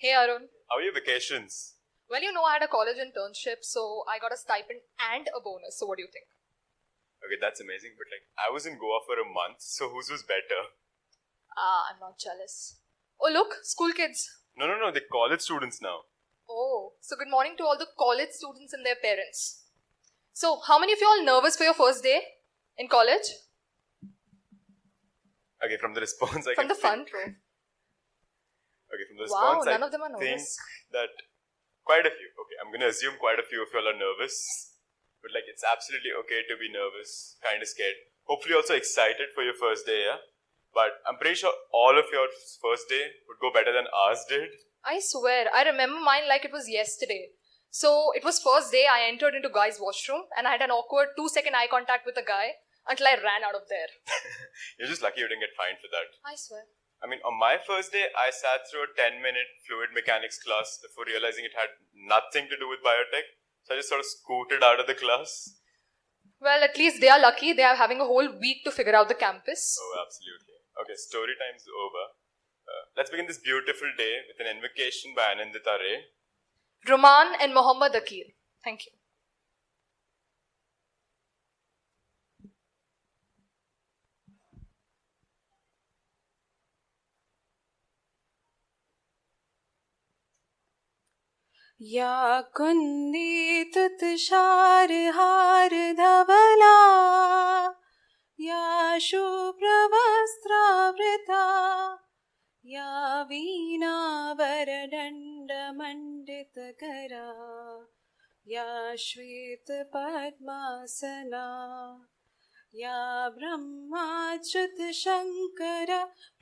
Hey Arun. How are your vacations? Well, I had a college internship, so I got a stipend and a bonus. So what do you think? Okay, that's amazing. But I was in Goa for a month, so whose was better? I'm not jealous. Oh, look, school kids. No, they're college students now. Oh, so good morning to all the college students and their parents. So, how many of you all nervous for your first day in college? Okay, from the response, I From can the think. front row. Okay, from the Wow, response, none I of them are think nervous. that quite a few. Okay, I'm gonna assume quite a few of y'all are nervous, but it's absolutely okay to be nervous, kind of scared. Hopefully, also excited for your first day, yeah. But I'm pretty sure all of your first day would go better than ours did. I swear, I remember mine like it was yesterday. So, it was first day I entered into guy's washroom and I had an awkward 2-second eye contact with a guy until I ran out of there. You're just lucky you didn't get fined for that. I swear. I mean, on my first day, I sat through a 10-minute fluid mechanics class before realizing it had nothing to do with biotech. So I just sort of scooted out of the class. Well, at least they are lucky. They are having a whole week to figure out the campus. Oh, absolutely. Okay, story time's over. Let's begin this beautiful day with an invocation by Anandita Ray. Roman and Mohammad Akir. Thank you. या कुन्दित तुषार हार धवला या शुभ्रवस्त्रावृता या वीणावरदण्डमण्डितकरा या श्वेतपद्मासना या ब्रह्माच्युतशङ्कर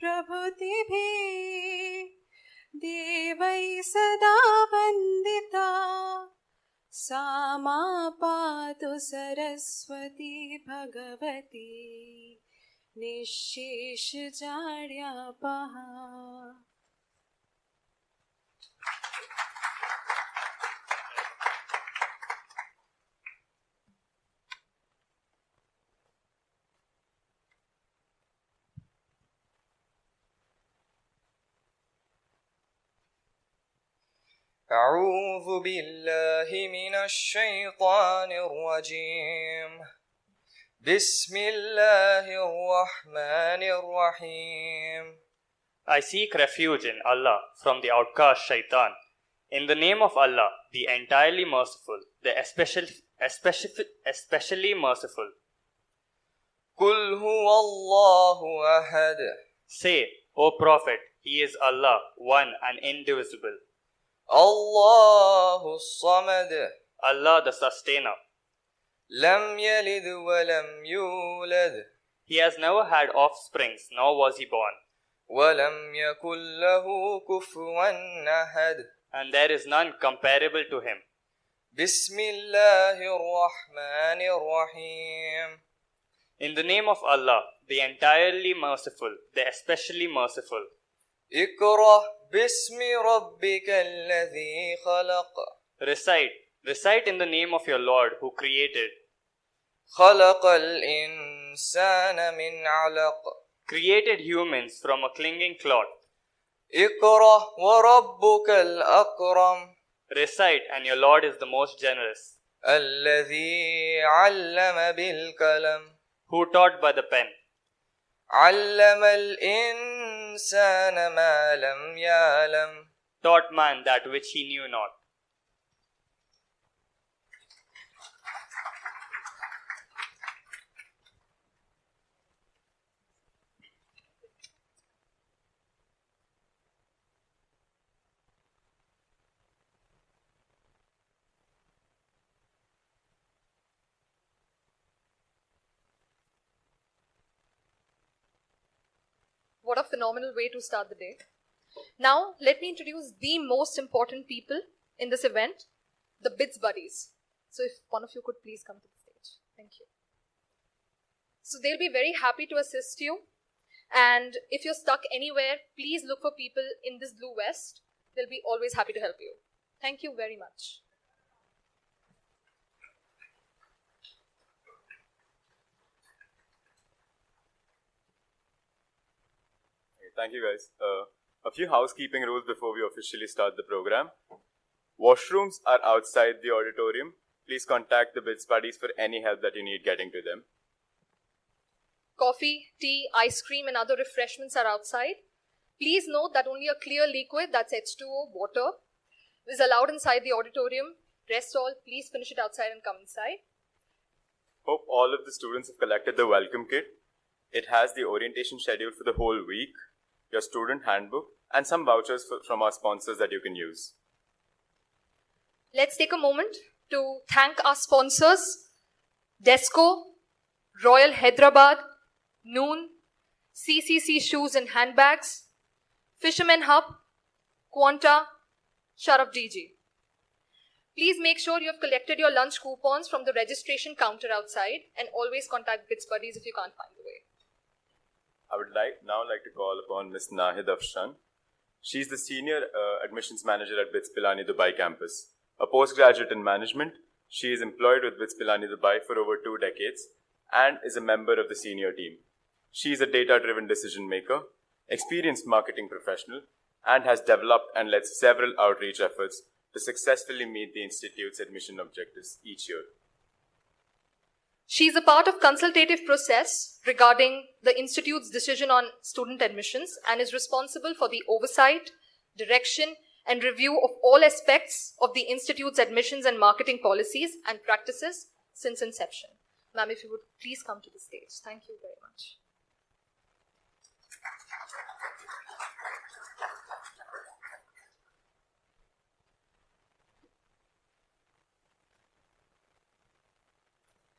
प्रभृतिभिः देवै सदा वन्दिता सा मा पातु Saraswati Bhagwati निःशेषजाड्यापहा. أعوذ بالله من الشيطان الرجيم. بسم الله الرحمن الرحيم. I seek refuge in Allah from the outcast shaitan. In the name of Allah, the entirely merciful, the especially merciful. قل هو الله أحد. Say, O Prophet, He is Allah, one and indivisible. الله الصمد. Allah the sustainer. لم يلد ولم يولد. He has never had offsprings, nor was he born. ولم يكن له كفوا أحد. And there is none comparable to him. بسم الله الرحمن الرحيم. In the name of Allah, the entirely merciful, the especially merciful. اقرأ باسم ربك الذي خلق. Recite in the name of your Lord who created. خلق الإنسان من علق. Created humans from a clinging cloth. اقرأ وربك الأكرم. Recite, and your Lord is the most generous. الذي علم بالقلم. Who taught by the pen. علم الإنسان ما لم يعلم. Taught man that which he knew not. What a phenomenal way to start the day. Now, let me introduce the most important people in this event, the BITS buddies. So, if one of you could please come to the stage. Thank you. So, they'll be very happy to assist you. And if you're stuck anywhere, please look for people in this blue vest. They'll be always happy to help you. Thank you very much. Thank you, guys. A few housekeeping rules before we officially start the program. Washrooms are outside the auditorium. Please contact the BITS buddies for any help that you need getting to them. Coffee, tea, ice cream, and other refreshments are outside. Please note that only a clear liquid, that's H2O, water, is allowed inside the auditorium. Rest all, please finish it outside and come inside. Hope all of the students have collected the welcome kit. It has the orientation schedule for the whole week, your student handbook, and some vouchers from our sponsors that you can use. Let's take a moment to thank our sponsors, Desco, Royal Hyderabad, Noon, CCC Shoes and Handbags, Fisherman Hub, Quanta, Sharaf DG. Please make sure you have collected your lunch coupons from the registration counter outside and always contact BITS buddies if you can't find the way. I would now like to call upon Ms. Nahid Afshan. She's the Senior Admissions Manager at BITS Pilani Dubai campus. A postgraduate in management, she is employed with BITS Pilani Dubai for over 2 decades and is a member of the senior team. She is a data-driven decision maker, experienced marketing professional, and has developed and led several outreach efforts to successfully meet the Institute's admission objectives each year. She is a part of consultative process regarding the Institute's decision on student admissions and is responsible for the oversight, direction, and review of all aspects of the Institute's admissions and marketing policies and practices since inception. Ma'am, if you would please come to the stage. Thank you very much.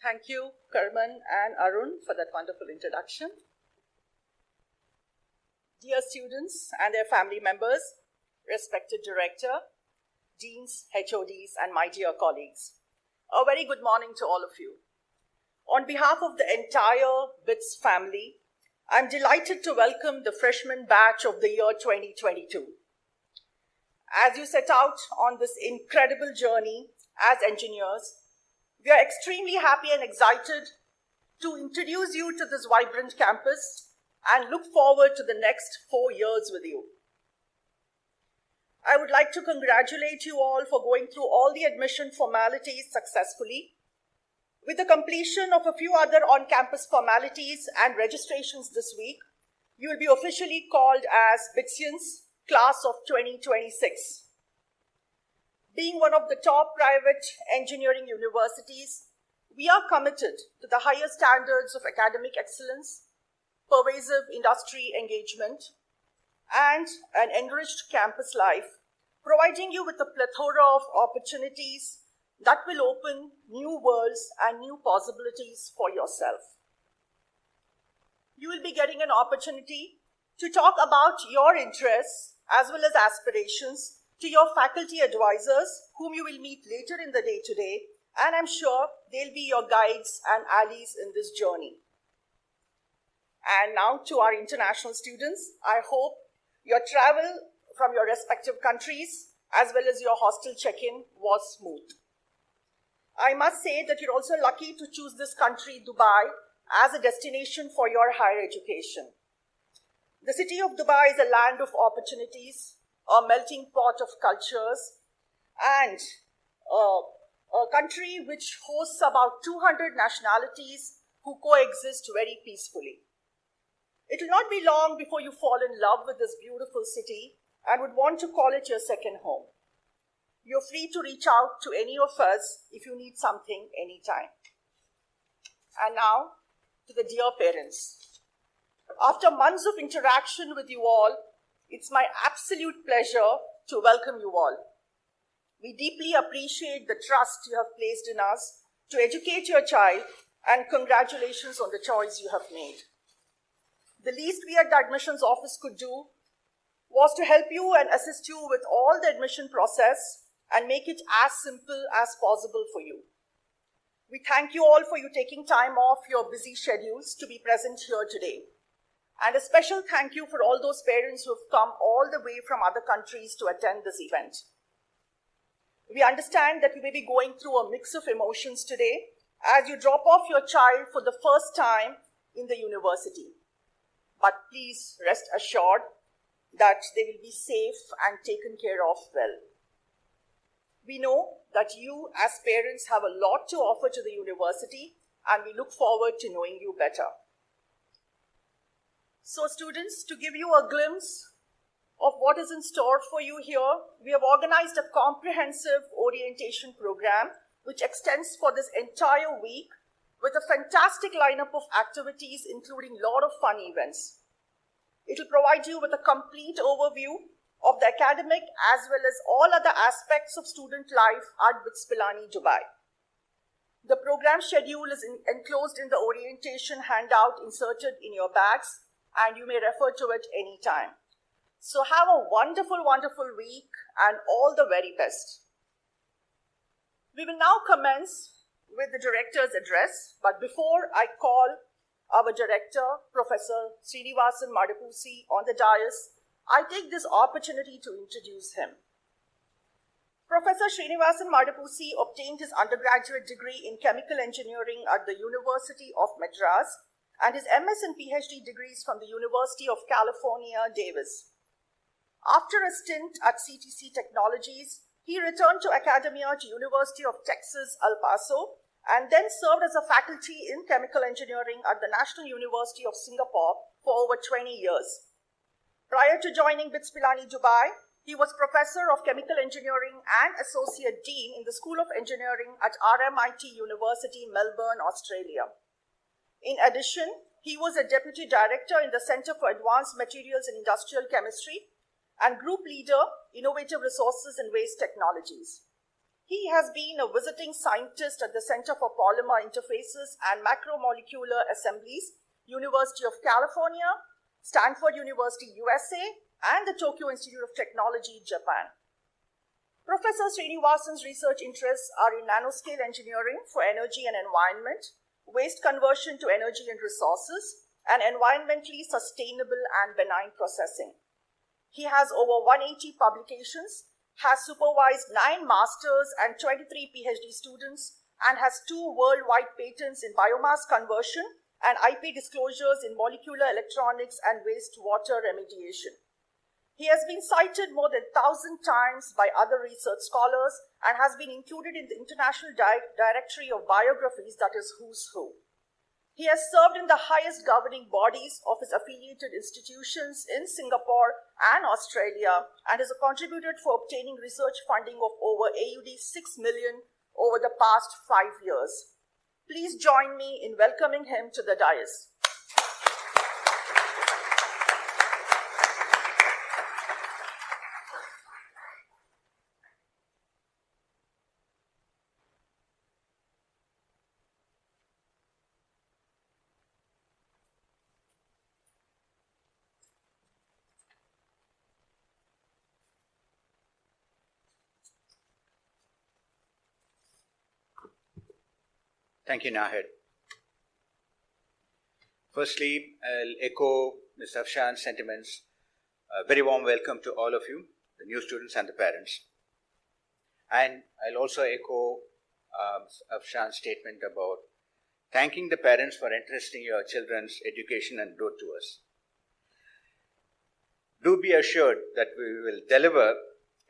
Thank you, Karman and Arun, for that wonderful introduction. Dear students and their family members, respected director, deans, HODs, and my dear colleagues, a very good morning to all of you. On behalf of the entire BITS family, I'm delighted to welcome the freshman batch of the year 2022. As you set out on this incredible journey as engineers, we are extremely happy and excited to introduce you to this vibrant campus and look forward to the next 4 years with you. I would like to congratulate you all for going through all the admission formalities successfully. With the completion of a few other on-campus formalities and registrations this week, you will be officially called as BITSians Class of 2026. Being one of the top private engineering universities, we are committed to the highest standards of academic excellence, pervasive industry engagement, and an enriched campus life, providing you with a plethora of opportunities that will open new worlds and new possibilities for yourself. You will be getting an opportunity to talk about your interests as well as aspirations to your faculty advisors, whom you will meet later in the day today, and I'm sure they'll be your guides and allies in this journey. And now to our international students, I hope your travel from your respective countries as well as your hostel check-in was smooth. I must say that you're also lucky to choose this country, Dubai, as a destination for your higher education. The city of Dubai is a land of opportunities, a melting pot of cultures, and a country which hosts about 200 nationalities who coexist very peacefully. It will not be long before you fall in love with this beautiful city and would want to call it your second home. You're free to reach out to any of us if you need something anytime. And now, to the dear parents. After months of interaction with you all, it's my absolute pleasure to welcome you all. We deeply appreciate the trust you have placed in us to educate your child, and congratulations on the choice you have made. The least we at the admissions office could do was to help you and assist you with all the admission process and make it as simple as possible for you. We thank you all for you taking time off your busy schedules to be present here today. And a special thank you for all those parents who have come all the way from other countries to attend this event. We understand that you may be going through a mix of emotions today as you drop off your child for the first time in the university. But please rest assured that they will be safe and taken care of well. We know that you as parents have a lot to offer to the university, and we look forward to knowing you better. So students, to give you a glimpse of what is in store for you here, we have organized a comprehensive orientation program which extends for this entire week with a fantastic lineup of activities including a lot of fun events. It will provide you with a complete overview of the academic as well as all other aspects of student life at BITS Pilani, Dubai. The program schedule is enclosed in the orientation handout inserted in your bags, and you may refer to it anytime. So have a wonderful, wonderful week and all the very best. We will now commence with the director's address, but before I call our director, Professor Srinivasan Madapusi, on the dais, I take this opportunity to introduce him. Professor Srinivasan Madapusi obtained his undergraduate degree in chemical engineering at the University of Madras and his MS and PhD degrees from the University of California, Davis. After a stint at CTC Technologies, he returned to academia to University of Texas, El Paso, and then served as a faculty in chemical engineering at the National University of Singapore for over 20 years. Prior to joining BITS Pilani, Dubai, he was professor of chemical engineering and associate dean in the School of Engineering at RMIT University, Melbourne, Australia. In addition, he was a deputy director in the Center for Advanced Materials and Industrial Chemistry and group leader, Innovative Resources and Waste Technologies. He has been a visiting scientist at the Center for Polymer Interfaces and Macromolecular Assemblies, University of California, Stanford University, USA, and the Tokyo Institute of Technology, Japan. Professor Srinivasan's research interests are in nanoscale engineering for energy and environment, waste conversion to energy and resources, and environmentally sustainable and benign processing. He has over 180 publications, has supervised 9 masters and 23 PhD students, and has 2 worldwide patents in biomass conversion and IP disclosures in molecular electronics and wastewater remediation. He has been cited more than 1,000 times by other research scholars and has been included in the International Directory of Biographies, that is Who's Who. He has served in the highest governing bodies of his affiliated institutions in Singapore and Australia and has contributed for obtaining research funding of over AUD 6 million over the past 5 years. Please join me in welcoming him to the dais. Thank you, Nahid. Firstly, I'll echo Ms. Afshan's sentiments. A very warm welcome to all of you, the new students and the parents. And I'll also echo Afshan's statement about thanking the parents for entrusting your children's education and growth to us. Do be assured that we will deliver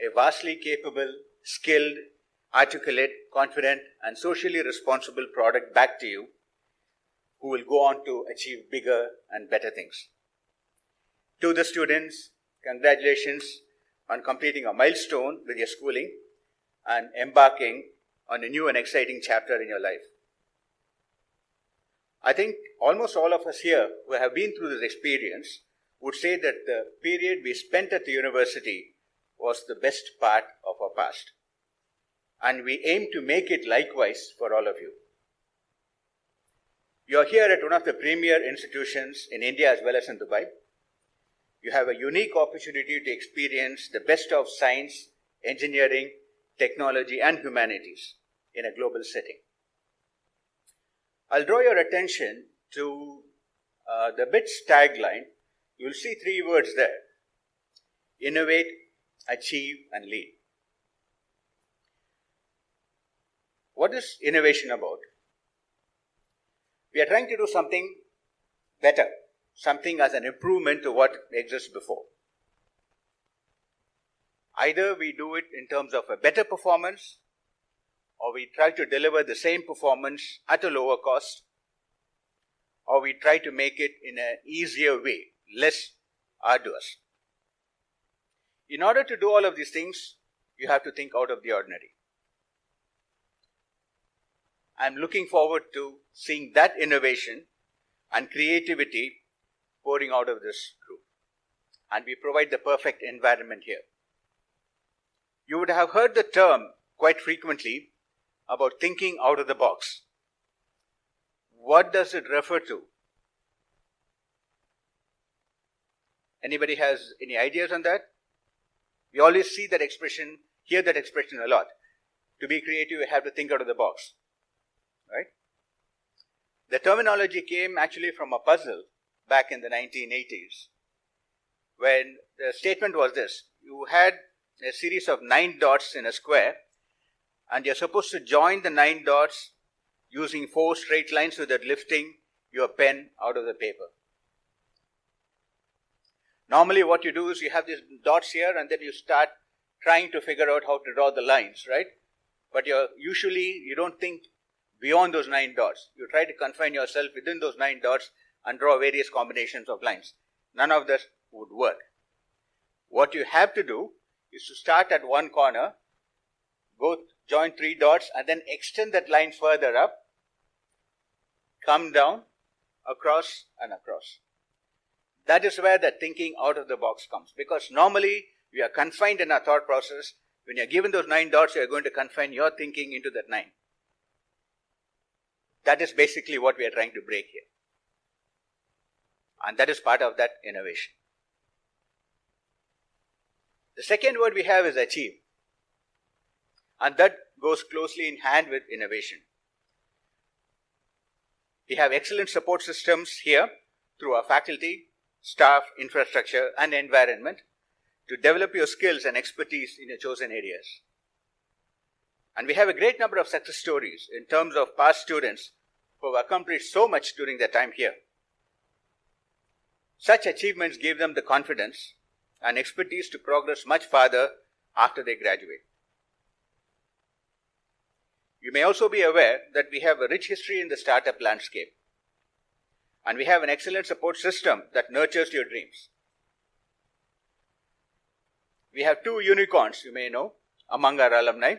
a vastly capable, skilled, articulate, confident, and socially responsible product back to you who will go on to achieve bigger and better things. To the students, congratulations on completing a milestone with your schooling and embarking on a new and exciting chapter in your life. I think almost all of us here who have been through this experience would say that the period we spent at the university was the best part of our past. And we aim to make it likewise for all of you. You are here at one of the premier institutions in India as well as in Dubai. You have a unique opportunity to experience the best of science, engineering, technology, and humanities in a global setting. I'll draw your attention to the BITS tagline. You'll see 3 words there: innovate, achieve, and lead. What is innovation about? We are trying to do something better, something as an improvement to what exists before. Either we do it in terms of a better performance, or we try to deliver the same performance at a lower cost, or we try to make it in an easier way, less arduous. In order to do all of these things, you have to think out of the ordinary. I'm looking forward to seeing that innovation and creativity pouring out of this group. And we provide the perfect environment here. You would have heard the term quite frequently about thinking out of the box. What does it refer to? Anybody has any ideas on that? We always see that expression, hear that expression a lot. To be creative, you have to think out of the box. Right? The terminology came actually from a puzzle back in the 1980s, when the statement was this: you had a series of 9 dots in a square, and you're supposed to join the 9 dots using 4 straight lines without lifting your pen out of the paper. Normally what you do is you have these dots here, and then you start trying to figure out how to draw the lines, right? But you don't think beyond those 9 dots. You try to confine yourself within those 9 dots and draw various combinations of lines. None of this would work. What you have to do is to start at one corner, join 3 dots, and then extend that line further up, come down, across and across. That is where the thinking out of the box comes. Because normally we are confined in our thought process. When you are given those 9 dots, you are going to confine your thinking into that 9. That is basically what we are trying to break here. And that is part of that innovation. The second word we have is achieve. And that goes closely in hand with innovation. We have excellent support systems here through our faculty, staff, infrastructure and environment to develop your skills and expertise in your chosen areas. And we have a great number of success stories in terms of past students who have accomplished so much during their time here. Such achievements give them the confidence and expertise to progress much farther after they graduate. You may also be aware that we have a rich history in the startup landscape, and we have an excellent support system that nurtures your dreams. We have 2 unicorns, you may know, among our alumni,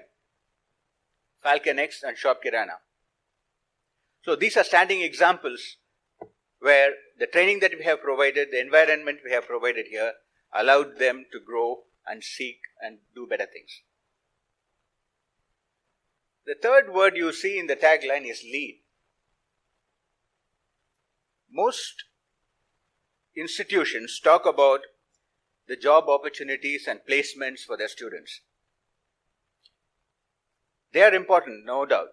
Falcon X and Shop Kirana. So these are standing examples where the training that we have provided, the environment we have provided here, allowed them to grow and seek and do better things. The third word you see in the tagline is lead. Most institutions talk about the job opportunities and placements for their students. They are important, no doubt.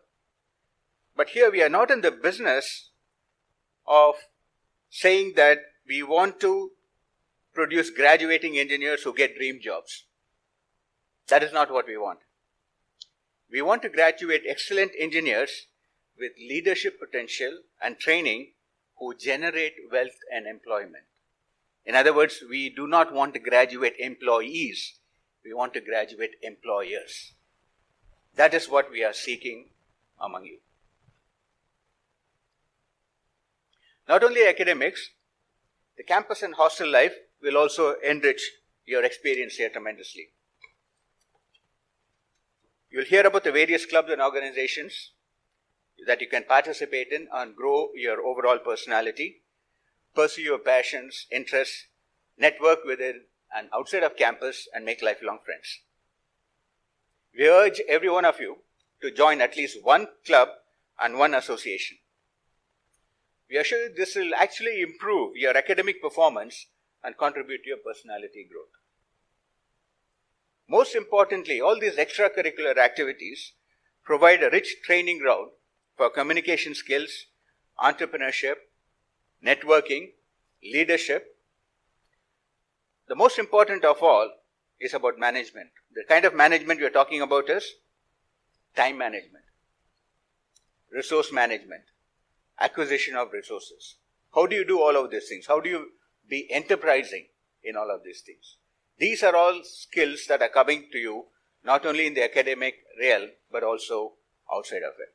But here we are not in the business of saying that we want to produce graduating engineers who get dream jobs. That is not what we want. We want to graduate excellent engineers with leadership potential and training who generate wealth and employment. In other words, we do not want to graduate employees. We want to graduate employers. That is what we are seeking among you. Not only academics, the campus and hostel life will also enrich your experience here tremendously. You'll hear about the various clubs and organizations that you can participate in and grow your overall personality, pursue your passions, interests, network within and outside of campus, and make lifelong friends. We urge every one of you to join at least one club and one association. We are sure this will actually improve your academic performance and contribute to your personality growth. Most importantly, all these extracurricular activities provide a rich training ground for communication skills, entrepreneurship, networking, leadership. The most important of all is about management. The kind of management we are talking about is time management, resource management, acquisition of resources. How do you do all of these things? How do you be enterprising in all of these things? These are all skills that are coming to you not only in the academic realm but also outside of it.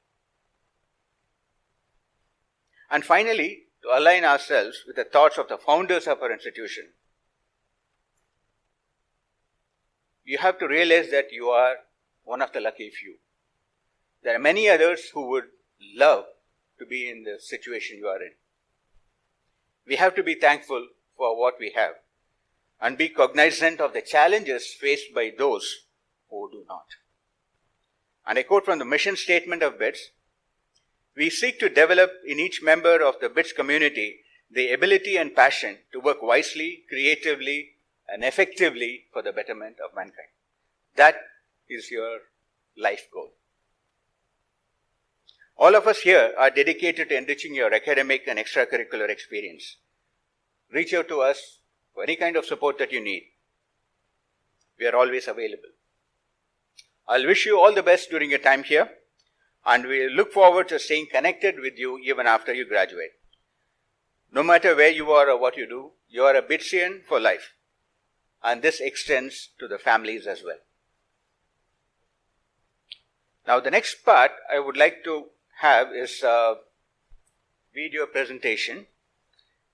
And finally, to align ourselves with the thoughts of the founders of our institution, you have to realize that you are one of the lucky few. There are many others who would love to be in the situation you are in. We have to be thankful for what we have and be cognizant of the challenges faced by those who do not. And I quote from the mission statement of BITS: "We seek to develop in each member of the BITS community the ability and passion to work wisely, creatively, and effectively for the betterment of mankind." That is your life goal. All of us here are dedicated to enriching your academic and extracurricular experience. Reach out to us for any kind of support that you need. We are always available. I'll wish you all the best during your time here, and we look forward to staying connected with you even after you graduate. No matter where you are or what you do, you are a BITSian for life, and this extends to the families as well. Now, the next part I would like to have is a video presentation.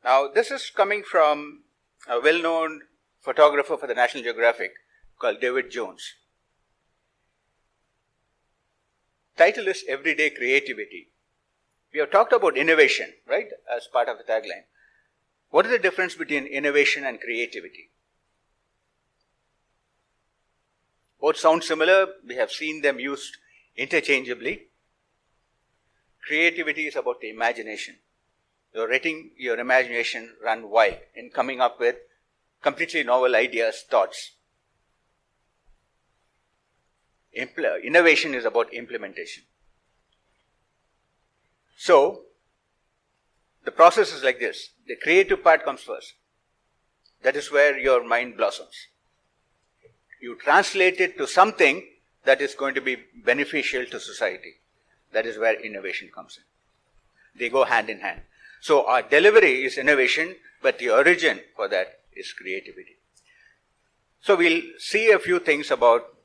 Now, this is coming from a well-known photographer for the National Geographic called David Jones. Title is Everyday Creativity. We have talked about innovation, right, as part of the tagline. What is the difference between innovation and creativity? Both sound similar. We have seen them used interchangeably. Creativity is about the imagination. You're letting your imagination run wild in coming up with completely novel ideas, thoughts. Innovation is about implementation. So, the process is like this. The creative part comes first. That is where your mind blossoms. You translate it to something that is going to be beneficial to society. That is where innovation comes in. They go hand in hand. So our delivery is innovation, but the origin for that is creativity. So we'll see a few things about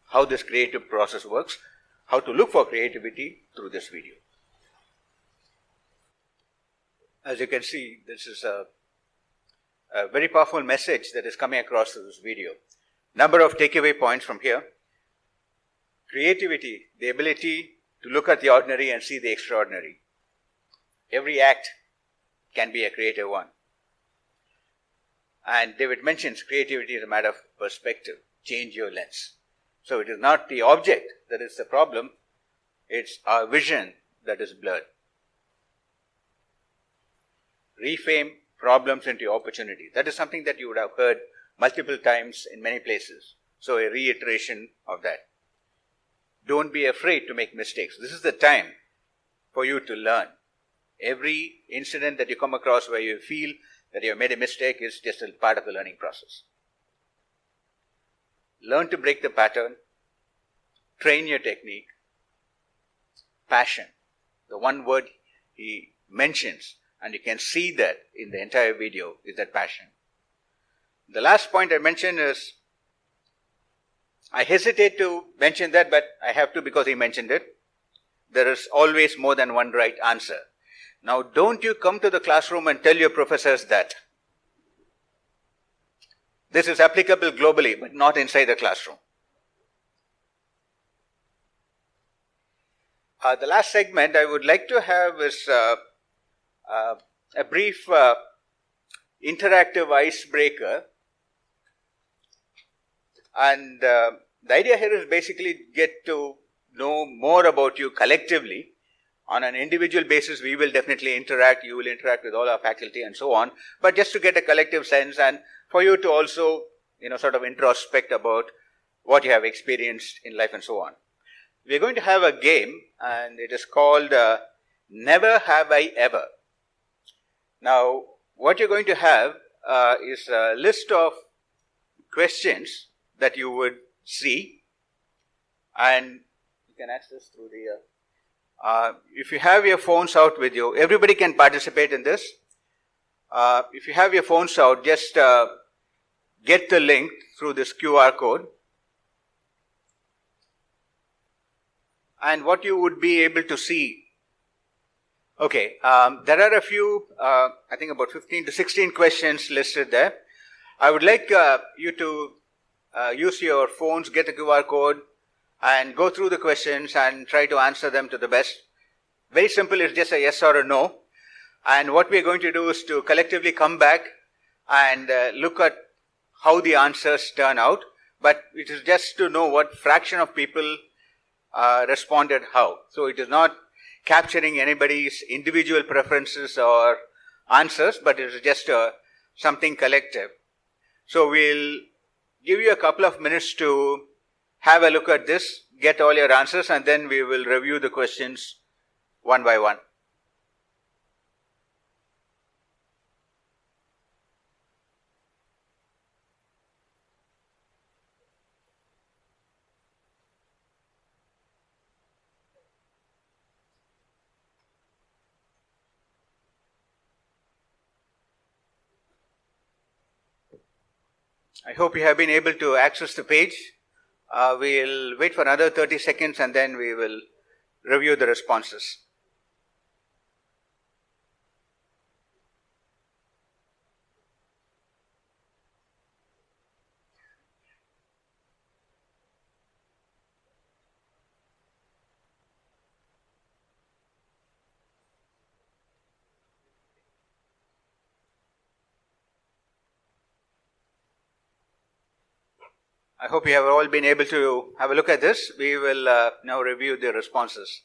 how this creative process works, how to look for creativity through this video. As you can see, this is a very powerful message that is coming across through this video. Number of takeaway points from here. Creativity, the ability to look at the ordinary and see the extraordinary. Every act can be a creative one. And David mentions creativity is a matter of perspective. Change your lens. So it is not the object that is the problem, it's our vision that is blurred. Reframe problems into opportunity. That is something that you would have heard multiple times in many places. So a reiteration of that. Don't be afraid to make mistakes. This is the time for you to learn. Every incident that you come across where you feel that you have made a mistake is just a part of the learning process. Learn to break the pattern. Train your technique. Passion. The one word he mentions, and you can see that in the entire video, is that passion. The last point I mentioned is, I hesitate to mention that, but I have to because he mentioned it. There is always more than one right answer. Now, don't you come to the classroom and tell your professors that. This is applicable globally, but not inside the classroom. The last segment I would like to have is a brief interactive icebreaker. And the idea here is basically get to know more about you collectively. On an individual basis, we will definitely interact. You will interact with all our faculty and so on. But just to get a collective sense and for you to also, sort of introspect about what you have experienced in life and so on. We're going to have a game, and it is called Never Have I Ever. Now, what you're going to have is a list of questions that you would see, and you can access through the if you have your phones out with you, everybody can participate in this. If you have your phones out, just get the link through this QR code. And what you would be able to see. Okay, there are a few, I think about 15 to 16 questions listed there. I would like you to use your phones, get the QR code, and go through the questions and try to answer them to the best. Very simple, it's just a yes or a no. And what we're going to do is to collectively come back and look at how the answers turn out. But it is just to know what fraction of people responded how. So it is not capturing anybody's individual preferences or answers, but it is just something collective. So we'll give you a couple of minutes to have a look at this, get all your answers, and then we will review the questions one by one. I hope you have been able to access the page. We'll wait for another 30 seconds and then we will review the responses. I hope you have all been able to have a look at this. We will now review the responses.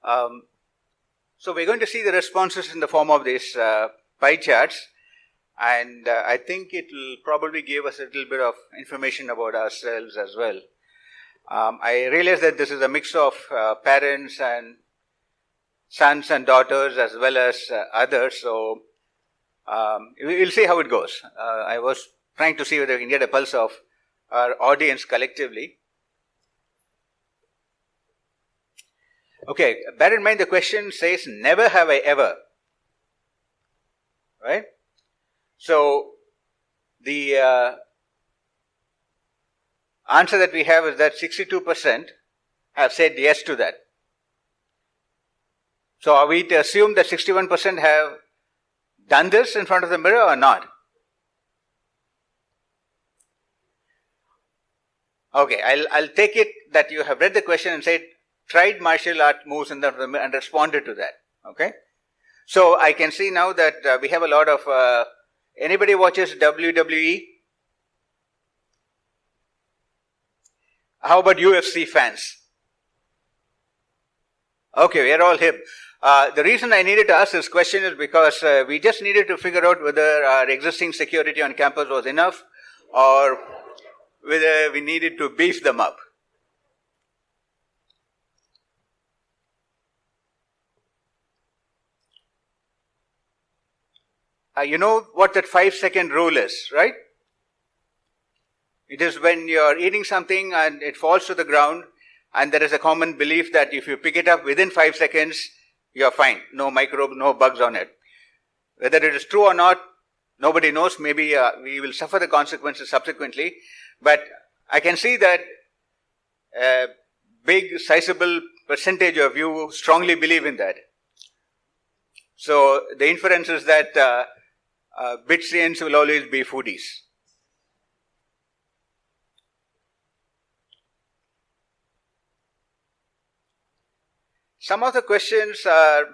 So we're going to see the responses in the form of these pie charts, and I think it will probably give us a little bit of information about ourselves as well. I realize that this is a mix of parents and sons and daughters as well as others, so we'll see how it goes. I was trying to see whether we can get a pulse of our audience collectively. Okay, bear in mind the question says, never have I ever. Right? So, the answer that we have is that 62% have said yes to that. So, are we to assume that 61% have done this in front of the mirror or not? Okay, I'll take it that you have read the question and said, tried martial art moves in front of the mirror and responded to that. Okay? So I can see now that we have a lot of, anybody watches WWE? How about UFC fans? Okay, we are all hip. The reason I needed to ask this question is because we just needed to figure out whether our existing security on campus was enough or whether we needed to beef them up. You know what that 5-second rule is, right? It is when you're eating something and it falls to the ground, and there is a common belief that if you pick it up within 5 seconds, you're fine. No microbe, no bugs on it. Whether it is true or not, nobody knows. Maybe we will suffer the consequences subsequently. But I can see that a big, sizable percentage of you strongly believe in that. So the inference is that Bitsians will always be foodies. Some of the questions I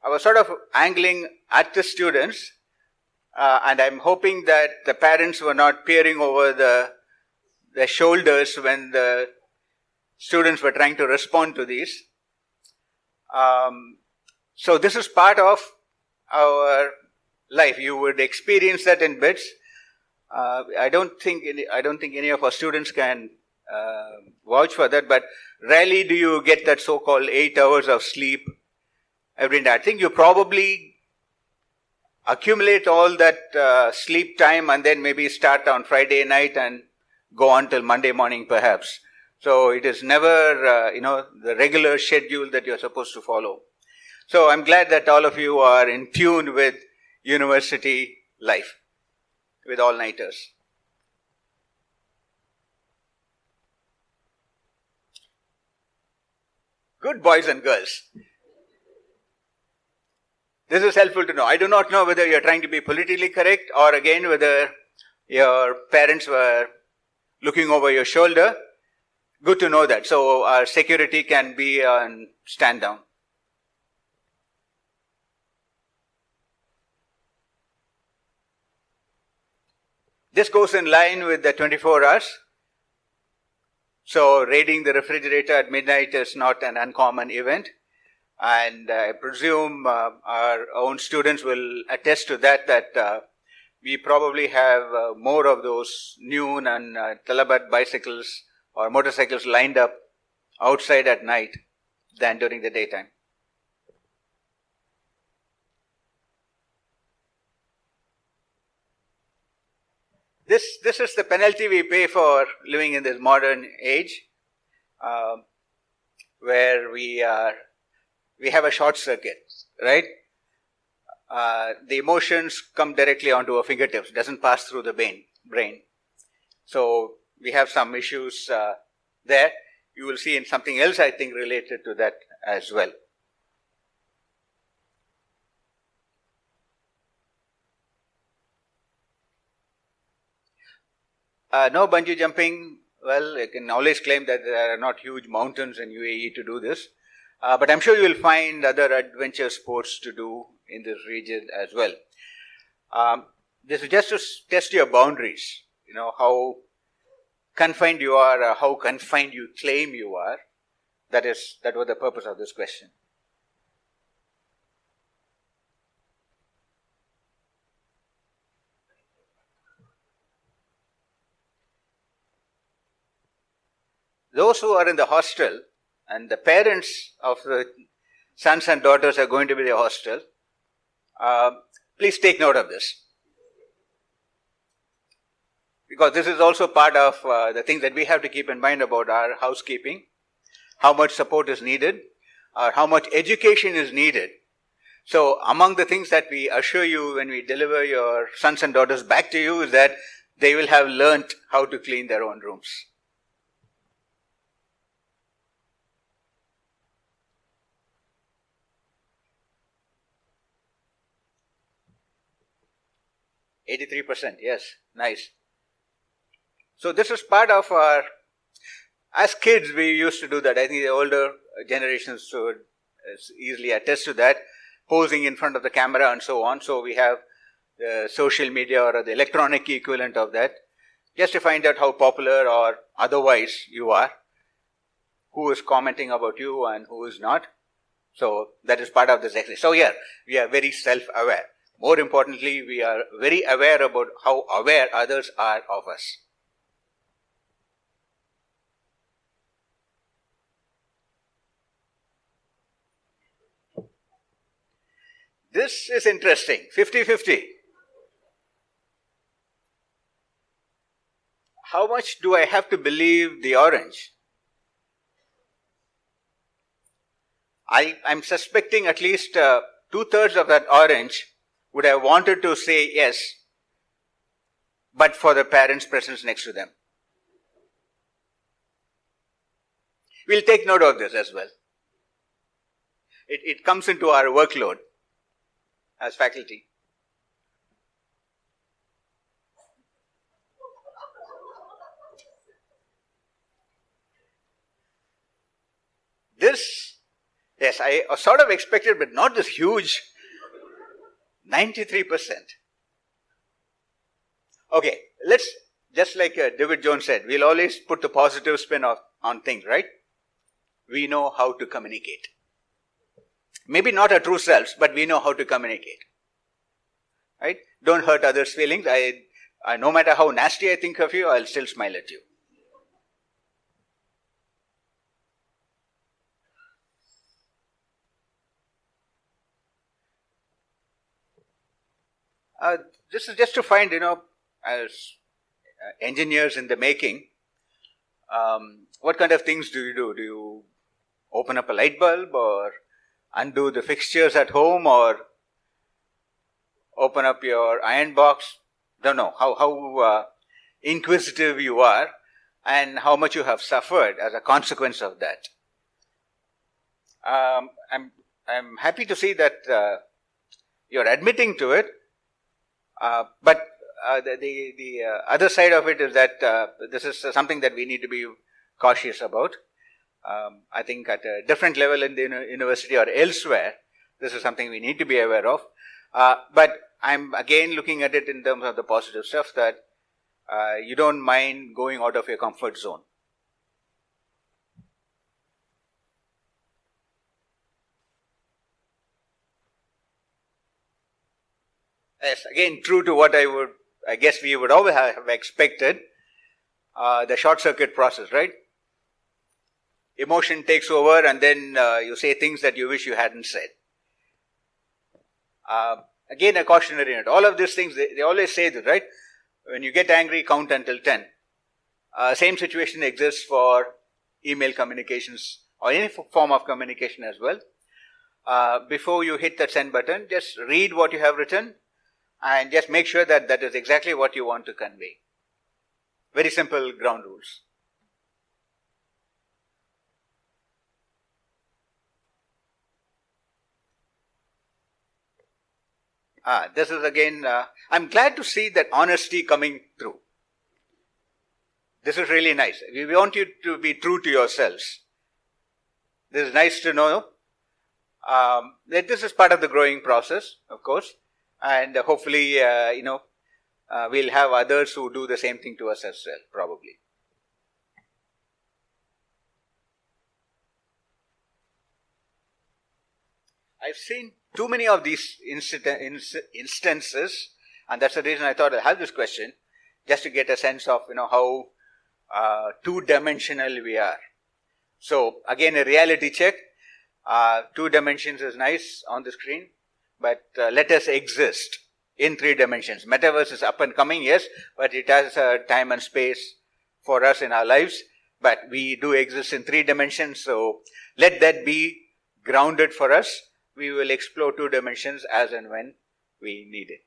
was sort of angling at the students, and I'm hoping that the parents were not peering over their shoulders when the students were trying to respond to these. So this is part of our life. You would experience that in bits. I don't think any of our students can vouch for that, but rarely do you get that so-called 8 hours of sleep every night. I think you probably accumulate all that sleep time and then maybe start on Friday night and go on till Monday morning perhaps. So it is never, the regular schedule that you're supposed to follow. So I'm glad that all of you are in tune with university life with all-nighters. Good boys and girls. This is helpful to know. I do not know whether you're trying to be politically correct or again whether your parents were looking over your shoulder. Good to know that. So our security can be on stand down. This goes in line with the 24 hours. So raiding the refrigerator at midnight is not an uncommon event. And I presume our own students will attest to that we probably have more of those noon and Talabat bicycles or motorcycles lined up outside at night than during the daytime. This is the penalty we pay for living in this modern age, where we have a short circuit, right? The emotions come directly onto our fingertips, doesn't pass through the brain. So we have some issues there. You will see in something else, I think, related to that as well. No bungee jumping. Well, you can always claim that there are not huge mountains in UAE to do this. But I'm sure you will find other adventure sports to do in this region as well. This is just to test your boundaries. You know, how confined you are, or how confined you claim you are. That was the purpose of this question. Those who are in the hostel and the parents of the sons and daughters are going to be the hostel, please take note of this. Because this is also part of the things that we have to keep in mind about our housekeeping, how much support is needed, or how much education is needed. So among the things that we assure you when we deliver your sons and daughters back to you is that they will have learnt how to clean their own rooms. %, yes, nice. So this is part of our, as kids we used to do that. I think the older generations should easily attest to that, posing in front of the camera and so on. So we have the social media or the electronic equivalent of that, just to find out how popular or otherwise you are, who is commenting about you and who is not. So that is part of this exercise. So here, we are very self-aware. More importantly, we are very aware about how aware others are of us. This is interesting, 50-50. How much do I have to believe the orange? I'm suspecting at least 2/3 of that orange would have wanted to say yes, but for the parents' presence next to them. We'll take note of this as well. It comes into our workload as faculty. This, yes, I sort of expected, but not this huge 93%. Okay, let's, just like David Jones said, we'll always put the positive spin on things, right? We know how to communicate. Maybe not our true selves, but we know how to communicate. Right? Don't hurt others' feelings. No matter how nasty I think of you, I'll still smile at you. This is just to find, as engineers in the making, what kind of things do you do? Do you open up a light bulb or undo the fixtures at home, or open up your iron box. Don't know how inquisitive you are and how much you have suffered as a consequence of that. I'm happy to see that you're admitting to it, but the other side of it is that this is something that we need to be cautious about. I think at a different level in the university or elsewhere, this is something we need to be aware of. But I'm again looking at it in terms of the positive stuff, that you don't mind going out of your comfort zone. Yes, again, true to what I guess we would all have expected, the short circuit process, right? Emotion takes over and then you say things that you wish you hadn't said. Again, a cautionary note. All of these things, they always say that, right? When you get angry, count until 10. Same situation exists for email communications or any form of communication as well. Before you hit that send button, just read what you have written and just make sure that that is exactly what you want to convey. Very simple ground rules. This is again, I'm glad to see that honesty coming through. This is really nice. We want you to be true to yourselves. This is nice to know that this is part of the growing process, of course, and hopefully, we'll have others who do the same thing to us as well, probably. I've seen too many of these instances, and that's the reason I thought I'd have this question, just to get a sense of how two-dimensional we are. So again, a reality check. 2 dimensions is nice on the screen, but let us exist in 3 dimensions. Metaverse is up and coming, yes, but it has time and space for us in our lives. But we do exist in 3 dimensions, so let that be grounded for us. We will explore 2 dimensions as and when we need it.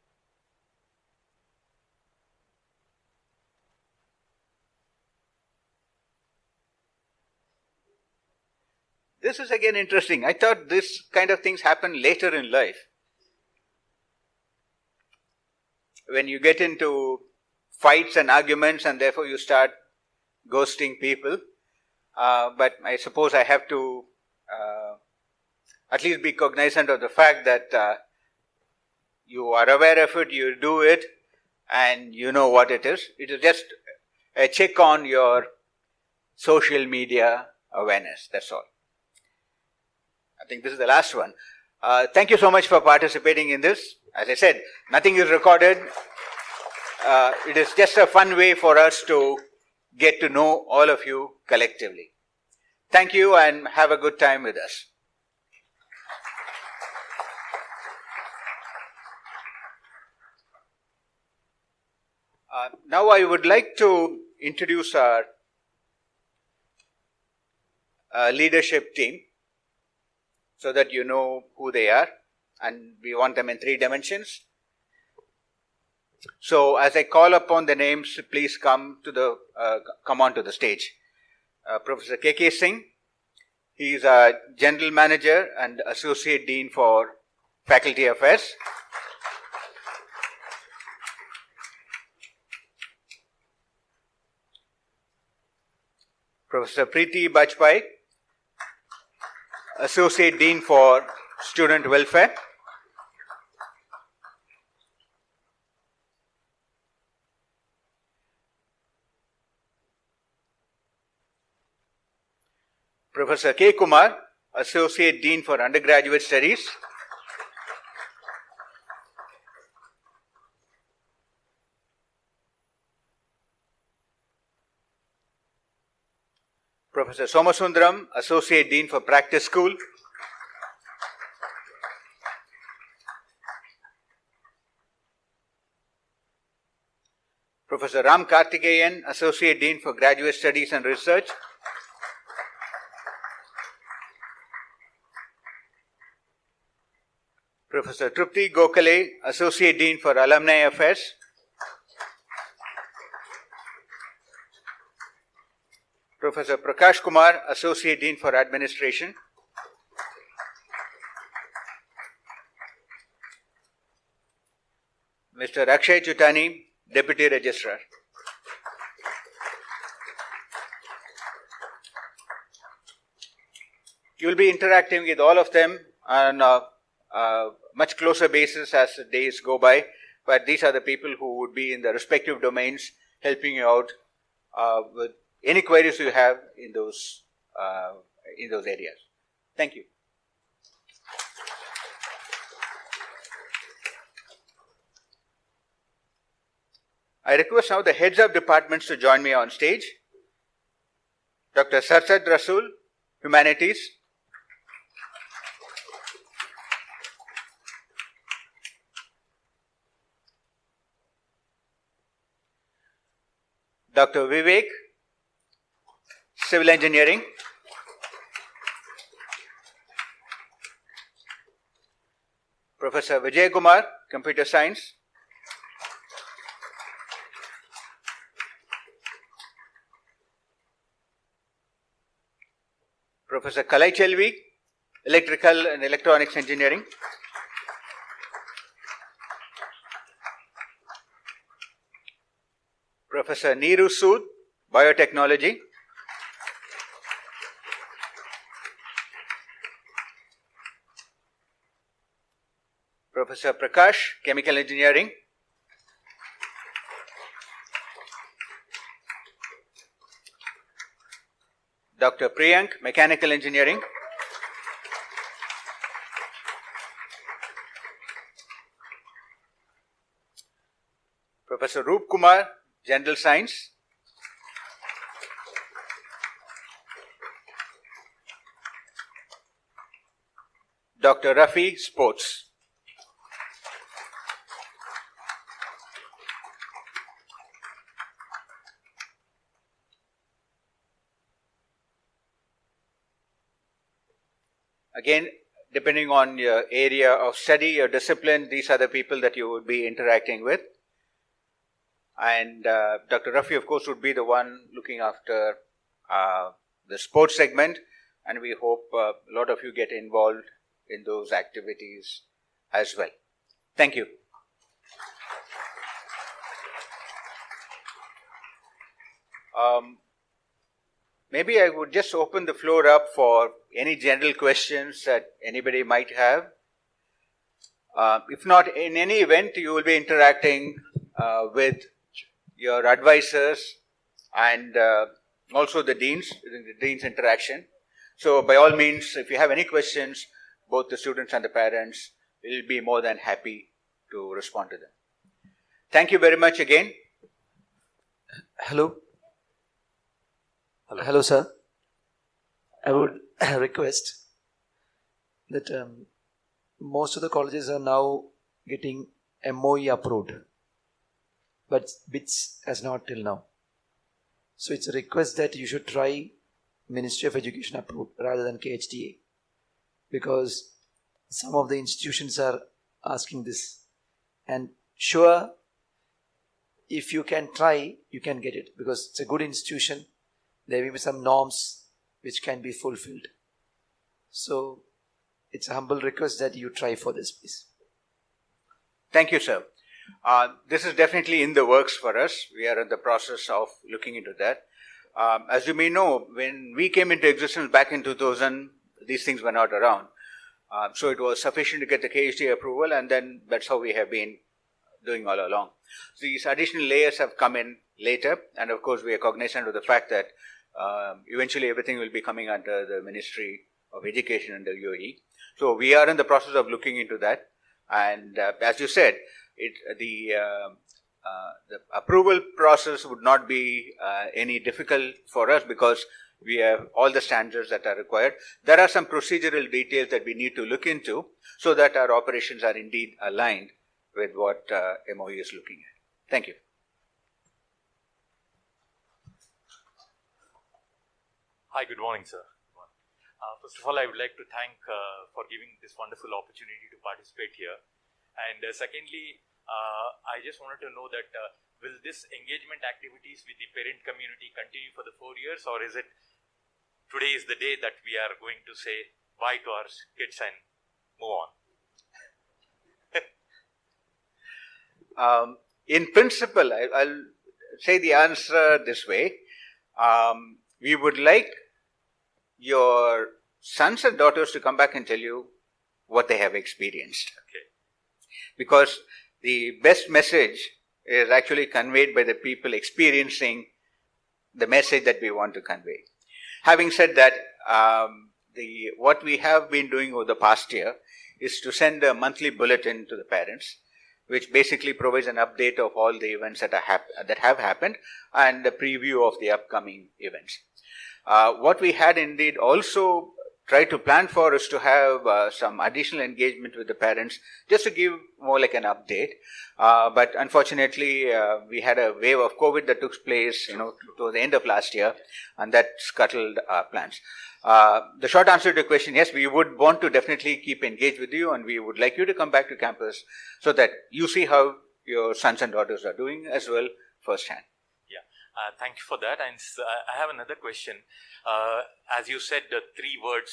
This is again interesting. I thought this kind of things happen later in life. When you get into fights and arguments and therefore you start ghosting people. But I suppose I have to at least be cognizant of the fact that you are aware of it, you do it, and you know what it is. It is just a check on your social media awareness, that's all. I think this is the last one. Thank you so much for participating in this. As I said, nothing is recorded. It is just a fun way for us to get to know all of you collectively. Thank you and have a good time with us. Now I would like to introduce our leadership team so that you know who they are, and we want them in 3 dimensions. So as I call upon the names, please come onto the stage. Professor K.K. Singh, he is a General Manager and Associate Dean for Faculty Affairs. Professor Preeti Bajpai, Associate Dean for Student Welfare. Professor K. Kumar, Associate Dean for Undergraduate Studies. Professor Somasundaram, Associate Dean for Practice School. Professor Ram Karthikeyan, Associate Dean for Graduate Studies and Research. Professor Trupti Gokhale, Associate Dean for Alumni Affairs. Professor Prakash Kumar, Associate Dean for Administration. Mr. Akshay Chutani, Deputy Registrar. You will be interacting with all of them on a much closer basis as the days go by, but these are the people who would be in the respective domains helping you out with any queries you have in those areas. Thank you. I request now the heads of departments to join me on stage. Dr. Sarsad Rasool, Humanities. Dr. Vivek, Civil Engineering. Professor Vijay Kumar, Computer Science. Professor Kalai Chelvi, Electrical and Electronics Engineering. Professor Neeru Sood, Biotechnology. Professor Prakash, Chemical Engineering. Dr. Priyank, Mechanical Engineering. Professor Roop Kumar, General Science. Dr. Rafi, Sports. Again, depending on your area of study, your discipline, these are the people that you would be interacting with. And Dr. Rafi, of course, would be the one looking after the sports segment, and we hope a lot of you get involved in those activities as well. Thank you. Maybe I would just open the floor up for any general questions that anybody might have. If not, in any event, you will be interacting with your advisors and also the dean's interaction. So by all means, if you have any questions, both the students and the parents will be more than happy to respond to them. Thank you very much again. Hello. Hello, sir. I would request that most of the colleges are now getting MOE approved, but BITS has not till now. So it's a request that you should try Ministry of Education approved rather than KHTA, because some of the institutions are asking this. And sure, if you can try, you can get it, because it's a good institution. There will be some norms which can be fulfilled. So it's a humble request that you try for this, please. Thank you, sir. This is definitely in the works for us. We are in the process of looking into that. As you may know, when we came into existence back in 2000, these things were not around. So it was sufficient to get the KHD approval, and then that's how we have been doing all along. So these additional layers have come in later, and of course we are cognizant of the fact that eventually everything will be coming under the Ministry of Education under UAE. So we are in the process of looking into that, and as you said, the approval process would not be any difficult for us because we have all the standards that are required. There are some procedural details that we need to look into so that our operations are indeed aligned with what MOE is looking at. Thank you. Hi, good morning, sir. First of all, I would like to thank for giving this wonderful opportunity to participate here. And secondly, I just wanted to know that will this engagement activities with the parent community continue for the 4 years, or is it today is the day that we are going to say bye to our kids and move on? In principle, I'll say the answer this way. We would like your sons and daughters to come back and tell you what they have experienced. Okay. Because the best message is actually conveyed by the people experiencing the message that we want to convey. Having said that, what we have been doing over the past year is to send a monthly bulletin to the parents, which basically provides an update of all the events that have happened and a preview of the upcoming events. What we had indeed also tried to plan for is to have some additional engagement with the parents, just to give more like an update. But unfortunately, we had a wave of COVID that took place, towards the end of last year, and that scuttled our plans. The short answer to your question, yes, we would want to definitely keep engaged with you, and we would like you to come back to campus so that you see how your sons and daughters are doing as well firsthand. Thank you for that. And I have another question. As you said, the 3 words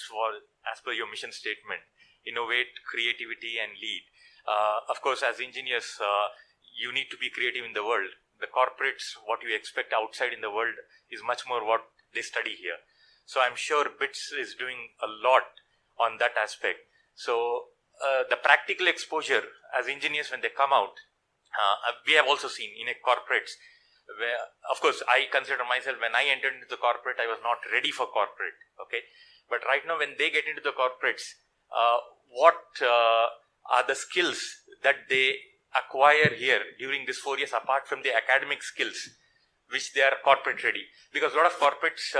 as per your mission statement: innovate, creativity, and lead. Of course, as engineers, you need to be creative in the world. The corporates, what you expect outside in the world is much more what they study here. So I'm sure BITS is doing a lot on that aspect. So the practical exposure as engineers when they come out, we have also seen in a corporates where, of course, I consider myself, when I entered into the corporate, I was not ready for corporate. Okay, but right now when they get into the corporates, what are the skills that they acquire here during this 4 years apart from the academic skills, which they are corporate ready? Because a lot of corporates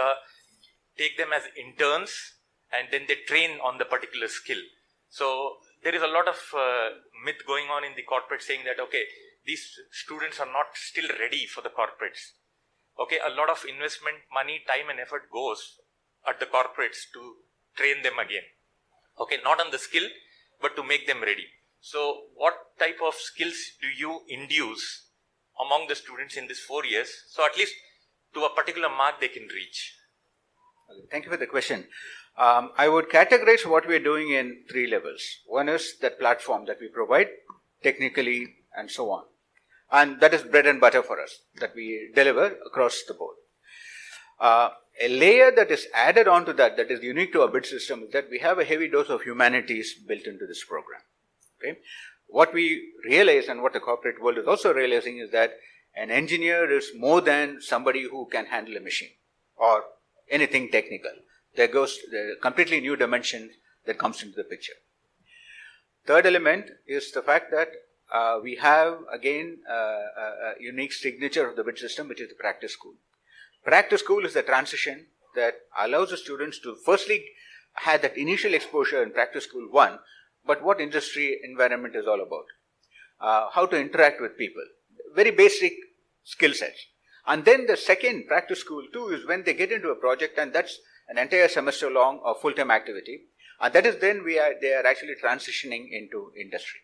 take them as interns and then they train on the particular skill. So there is a lot of myth going on in the corporate saying that, okay, these students are not still ready for the corporates. Okay, a lot of investment, money, time and effort goes at the corporates to train them again. Okay, not on the skill, but to make them ready. So what type of skills do you induce among the students in these 4 years, so at least to a particular mark they can reach? Thank you for the question. I would categorize what we are doing in 3 levels. One is that platform that we provide, technically and so on. And that is bread and butter for us, that we deliver across the board. A layer that is added on to that is unique to our bid system, is that we have a heavy dose of humanities built into this program. Okay? What we realize, and what the corporate world is also realizing, is that an engineer is more than somebody who can handle a machine or anything technical. There goes the completely new dimension that comes into the picture. Third element is the fact that we have again a unique signature of the bid system, which is the practice school. Practice school is the transition that allows the students to firstly have that initial exposure in practice school 1, but what industry environment is all about, how to interact with people, very basic skill sets. And then the second, practice school 2, is when they get into a project, and that's an entire semester long or full-time activity. And that is then they are actually transitioning into industry.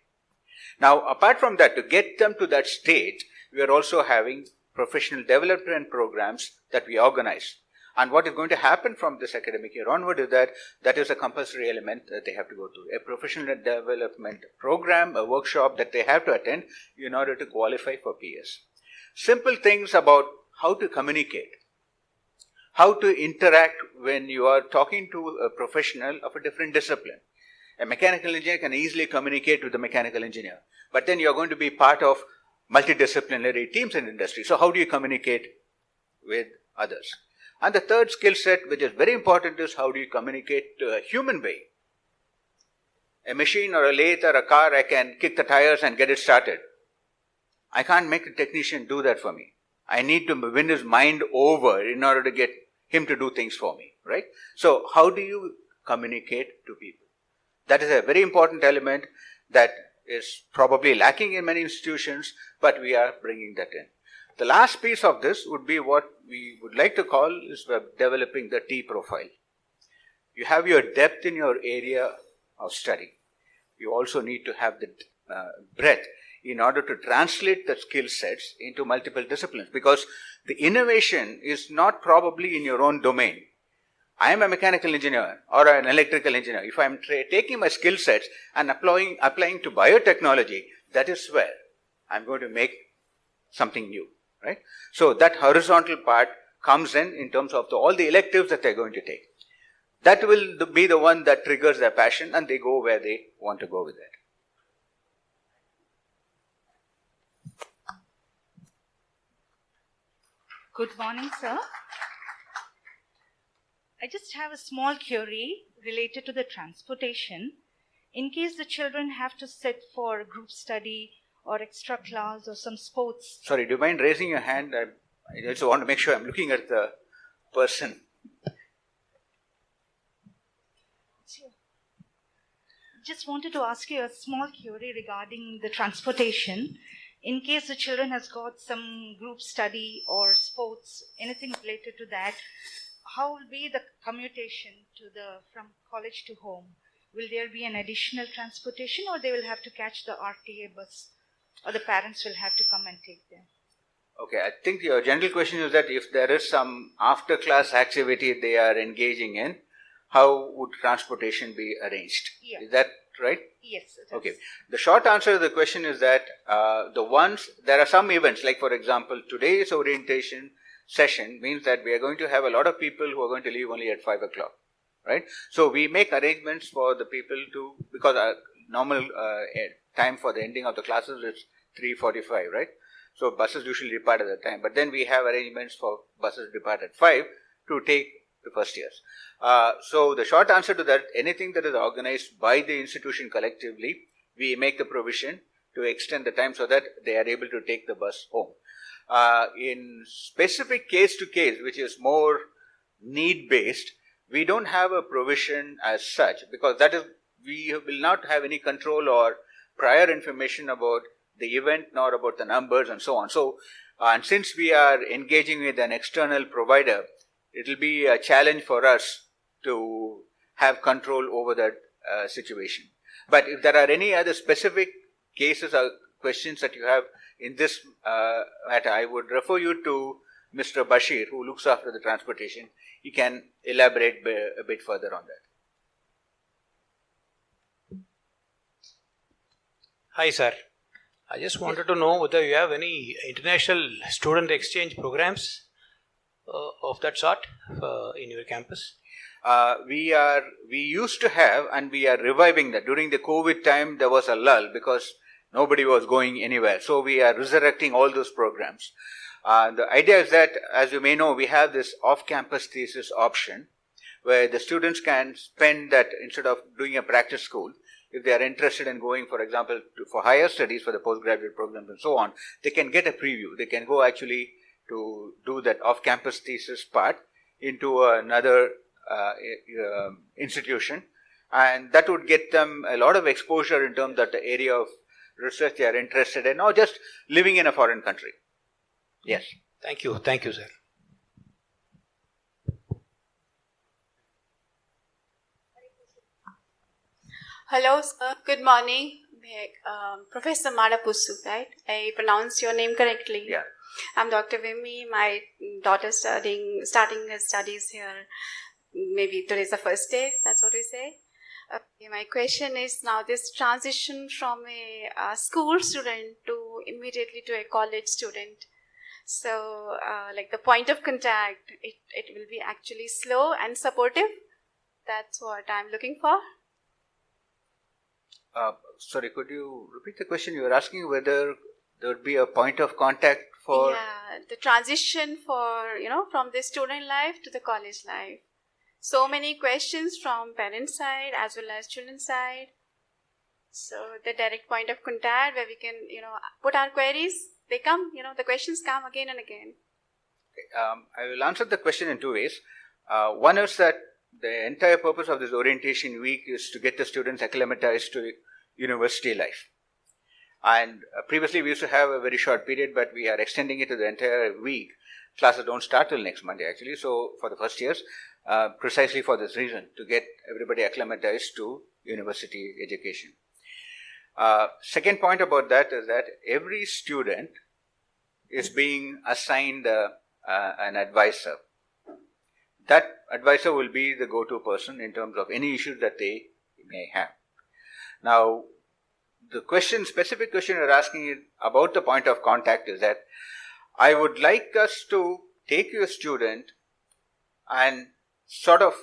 Now, apart from that, to get them to that state, we are also having professional development programs that we organize. And what is going to happen from this academic year onward is that is a compulsory element that they have to go to. A professional development program, a workshop that they have to attend in order to qualify for PS. Simple things about how to communicate, how to interact when you are talking to a professional of a different discipline. A mechanical engineer can easily communicate with a mechanical engineer, but then you are going to be part of multidisciplinary teams in industry. So how do you communicate with others? And the third skill set, which is very important, is how do you communicate to a human being? A machine or a lathe or a car, I can kick the tires and get it started. I can't make a technician do that for me. I need to win his mind over in order to get him to do things for me, right? So how do you communicate to people? That is a very important element that is probably lacking in many institutions, but we are bringing that in. The last piece of this would be what we would like to call is developing the T profile. you have your depth in your area of study. You also need to have the breadth in order to translate the skill sets into multiple disciplines, because the innovation is not probably in your own domain. I am a mechanical engineer or an electrical engineer. If I am taking my skill sets and applying to biotechnology, that is where I am going to make something new, right? So that horizontal part comes in terms of all the electives that they are going to take. That will be the one that triggers their passion, and they go where they want to go with it. Good morning, sir. I just have a small query related to the transportation. In case the children have to sit for group study or extra class or some sports. Sorry, do you mind raising your hand? I just want to make sure I'm looking at the person. Just wanted to ask you a small query regarding the transportation. In case the children has got some group study or sports, anything related to that, how will be the commutation from college to home? Will there be an additional transportation, or they will have to catch the RTA bus, or the parents will have to come and take them? Okay, I think your general question is that if there is some after-class activity they are engaging in, how would transportation be arranged? Yeah. Is that right? Yes. Okay. The short answer to the question is that there are some events, like for example, today's orientation session means that we are going to have a lot of people who are going to leave only at 5 o'clock, right? So we make arrangements for the people because our normal time for the ending of the classes is 3:45, right? So buses usually depart at that time, but then we have arrangements for buses depart at 5 to take the first years. So the short answer to that, anything that is organized by the institution collectively, we make the provision to extend the time so that they are able to take the bus home. In specific case to case, which is more need based, we don't have a provision as such, because we will not have any control or prior information about the event nor about the numbers and so on. So, and since we are engaging with an external provider, it will be a challenge for us to have control over that situation. But if there are any other specific cases or questions that you have in this matter, I would refer you to Mr. Bashir, who looks after the transportation. He can elaborate a bit further on that. Hi, sir. I just wanted to know whether you have any international student exchange programs of that sort in your campus. We used to have, and we are reviving that. During the COVID time, there was a lull because nobody was going anywhere. So we are resurrecting all those programs. The idea is that, as you may know, we have this off-campus thesis option where the students can spend that, instead of doing a practice school, if they are interested in going, for example, for higher studies, for the postgraduate programs and so on, they can get a preview. They can go actually to do that off-campus thesis part into another institution, and that would get them a lot of exposure in terms of the area of research they are interested in, or just living in a foreign country. Yes. Thank you, sir. Hello, sir. Good morning. Professor Madapusu, right? I pronounced your name correctly. Yeah. I'm Dr. Vimmi. My daughter starting her studies here. Maybe today's the first day. That's what we say. Okay, my question is now this transition from a school student to immediately to a college student. So, like the point of contact, it will be actually slow and supportive. That's what I'm looking for. Sorry, could you repeat the question? You were asking whether there would be a point of contact for... Yeah, the transition from the student life to the college life. So many questions from parent side as well as children side. So the direct point of contact where we can, put our queries, they come, the questions come again and again. Okay, I will answer the question in two ways. One is that the entire purpose of this orientation week is to get the students acclimatized to university life. And previously we used to have a very short period, but we are extending it to the entire week. Classes don't start till next Monday actually, so for the first years. precisely for this reason, to get everybody acclimatized to university education. Second point about that is that every student is being assigned an advisor. That advisor will be the go-to person in terms of any issues that they may have. Now, the specific question you're asking about the point of contact is that I would like us to take your student and sort of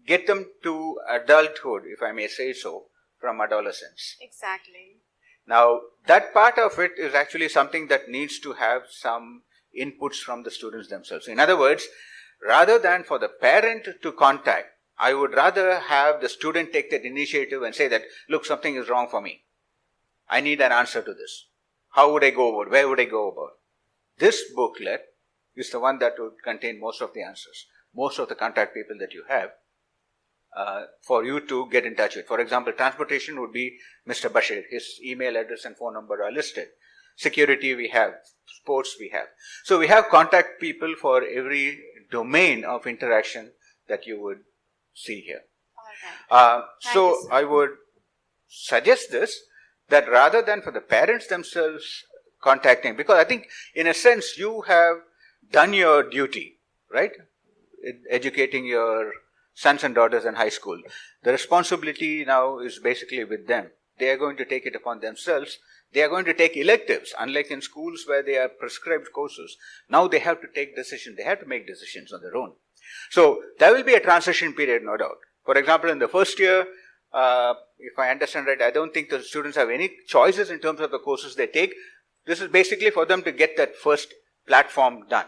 get them to adulthood, if I may say so, from adolescence. Exactly. Now, that part of it is actually something that needs to have some inputs from the students themselves. In other words, rather than for the parent to contact, I would rather have the student take that initiative and say that, look, something is wrong for me. I need an answer to this. How would I go about? Where would I go about? This booklet is the one that would contain most of the answers, most of the contact people that you have for you to get in touch with. For example, transportation would be Mr. Bashir. His email address and phone number are listed. Security we have, sports we have. So we have contact people for every domain of interaction that you would see here. So I would suggest this, that rather than for the parents themselves contacting, because I think in a sense you have done your duty, right? Educating your sons and daughters in high school. The responsibility now is basically with them. They are going to take it upon themselves. They are going to take electives, unlike in schools where they are prescribed courses. Now they have to take decisions. They have to make decisions on their own. So there will be a transition period, no doubt. For example, in the first year, if I understand right, I don't think the students have any choices in terms of the courses they take. This is basically for them to get that first platform done.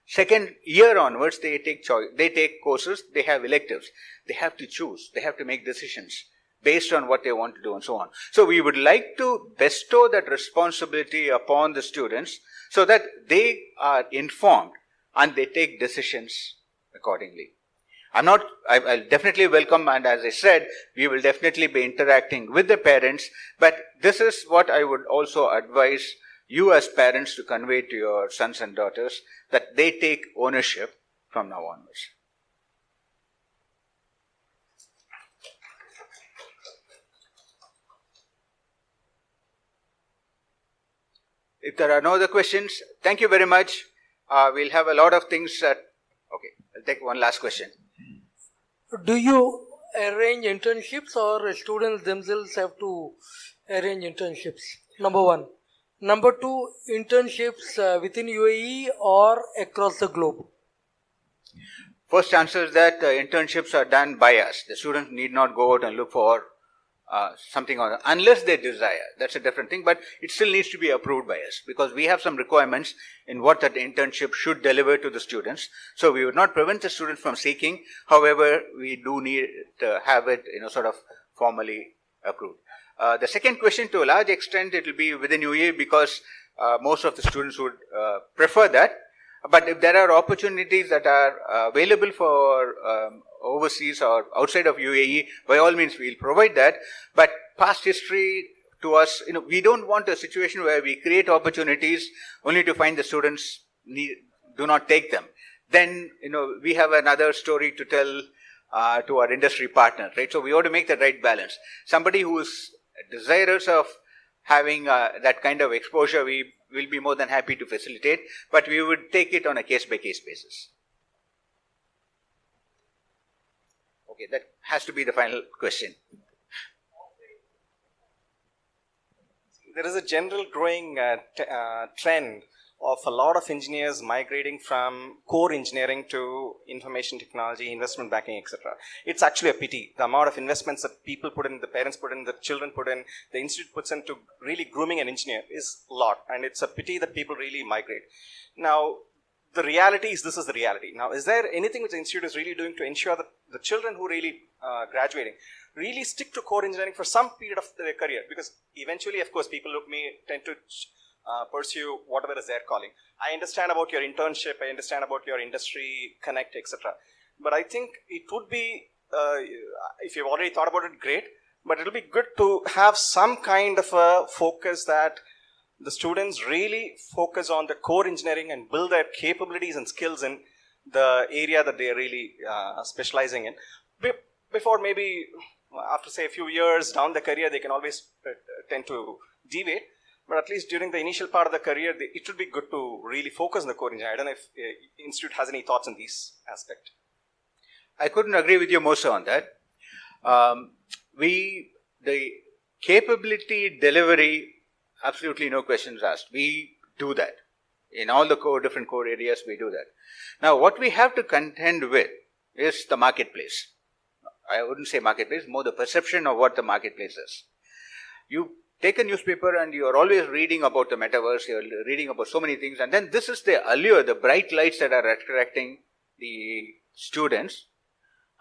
Second year onwards, they take courses, they have electives. They have to choose, they have to make decisions based on what they want to do and so on. So we would like to bestow that responsibility upon the students so that they are informed and they take decisions accordingly. I'll definitely welcome, and as I said, we will definitely be interacting with the parents, but this is what I would also advise you as parents to convey to your sons and daughters, that they take ownership from now onwards. If there are no other questions, thank you very much. We'll have a lot of things that... Okay, I'll take one last question. Do you arrange internships or students themselves have to arrange internships? Number one. Number two, internships within UAE or across the globe? First answer is that internships are done by us. The students need not go out and look for something on, unless they desire. That's a different thing, but it still needs to be approved by us because we have some requirements in what that internship should deliver to the students. So we would not prevent the students from seeking. However, we do need to have it, sort of formally approved. The second question, to a large extent, it will be within UAE because most of the students would prefer that. But if there are opportunities that are available for overseas or outside of UAE, by all means, we'll provide that. But past history to us, we don't want a situation where we create opportunities only to find the students do not take them. Then, we have another story to tell to our industry partners, right? So we ought to make the right balance. Somebody who is desirous of having that kind of exposure, we will be more than happy to facilitate, but we would take it on a case-by-case basis. Okay, that has to be the final question. There is a general growing trend of a lot of engineers migrating from core engineering to information technology, investment banking, etc. It's actually a pity. The amount of investments that people put in, the parents put in, the children put in, the institute puts into really grooming an engineer is a lot. And it's a pity that people really migrate. Now, the reality is, this is the reality. Now, is there anything which the institute is really doing to ensure that the children who really graduating really stick to core engineering for some period of their career? Because eventually, of course, people tend to pursue whatever is their calling. I understand about your internship, I understand about your industry connect, etc. But I think it would be, if you've already thought about it, great, but it'll be good to have some kind of a focus that the students really focus on the core engineering and build their capabilities and skills in the area that they are really specializing in. Before maybe after say a few years down the career, they can always tend to deviate. But at least during the initial part of the career, it would be good to really focus on the core engineering. I don't know if Institute has any thoughts on these aspects. I couldn't agree with you more so on that. The capability delivery, absolutely no questions asked. We do that. In all the different core areas, we do that. Now, what we have to contend with is the marketplace. I wouldn't say marketplace, more the perception of what the marketplace is. You take a newspaper and you are always reading about the metaverse, you're reading about so many things, and then this is the allure, the bright lights that are attracting the students,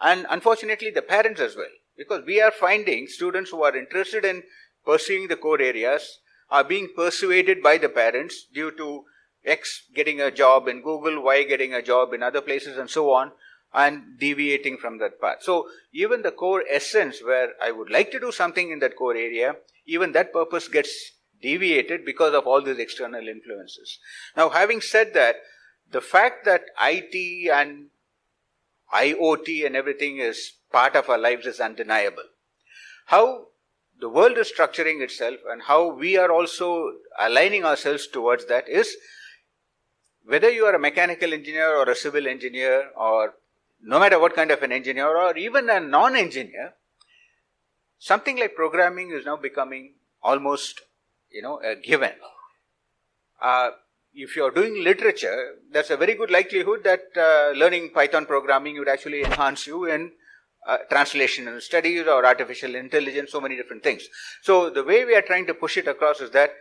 and unfortunately the parents as well. Because we are finding students who are interested in pursuing the core areas are being persuaded by the parents due to X getting a job in Google, Y getting a job in other places and so on, and deviating from that path. So even the core essence where I would like to do something in that core area, even that purpose gets deviated because of all these external influences. Now, having said that, the fact that IT and IoT and everything is part of our lives is undeniable. How the world is structuring itself and how we are also aligning ourselves towards that is, whether you are a mechanical engineer or a civil engineer, or no matter what kind of an engineer or even a non-engineer, something like programming is now becoming almost, a given. If you are doing literature, there's a very good likelihood that learning Python programming would actually enhance you in translational studies or artificial intelligence, so many different things. So the way we are trying to push it across is that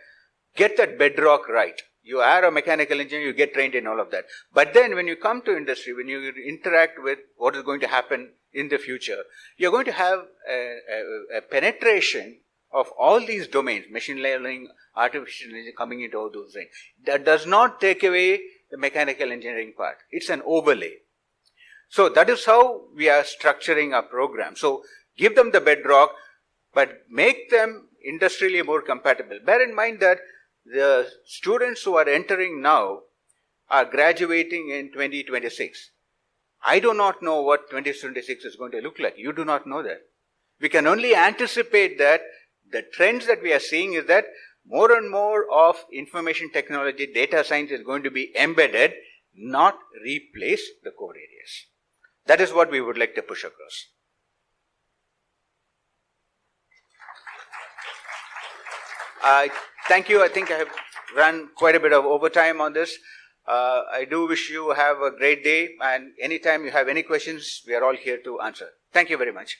get that bedrock right. You are a mechanical engineer, you get trained in all of that. But then when you come to industry, when you interact with what is going to happen in the future, you're going to have a penetration of all these domains, machine learning, artificial intelligence coming into all those things. That does not take away the mechanical engineering part. It's an overlay. So that is how we are structuring our program. So give them the bedrock, but make them industrially more compatible. Bear in mind that the students who are entering now are graduating in 2026. I do not know what 2026 is going to look like. You do not know that. We can only anticipate that the trends that we are seeing is that more and more of information technology, data science is going to be embedded, not replace the core areas. That is what we would like to push across. Thank you. I think I have run quite a bit of overtime on this. I do wish you have a great day, and anytime you have any questions, we are all here to answer. Thank you very much.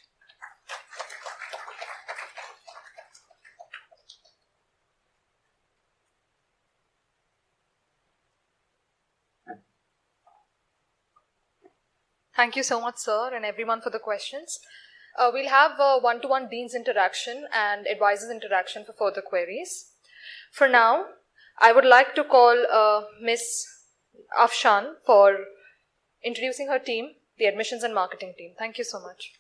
Thank you so much, sir, and everyone for the questions. We'll have a one-to-one dean's interaction and advisors interaction for further queries. For now, I would like to call Miss Afshan for introducing her team, the admissions and marketing team. Thank you so much.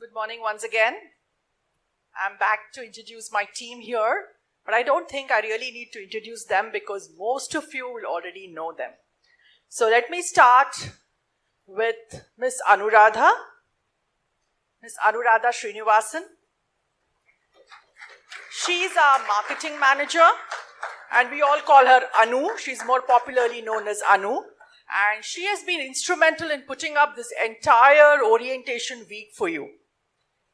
Good morning once again. I'm back to introduce my team here, but I don't think I really need to introduce them because most of you will already know them. So let me start with Miss Anuradha Srinivasan. She's our marketing manager and we all call her Anu. She's more popularly known as Anu. And she has been instrumental in putting up this entire orientation week for you.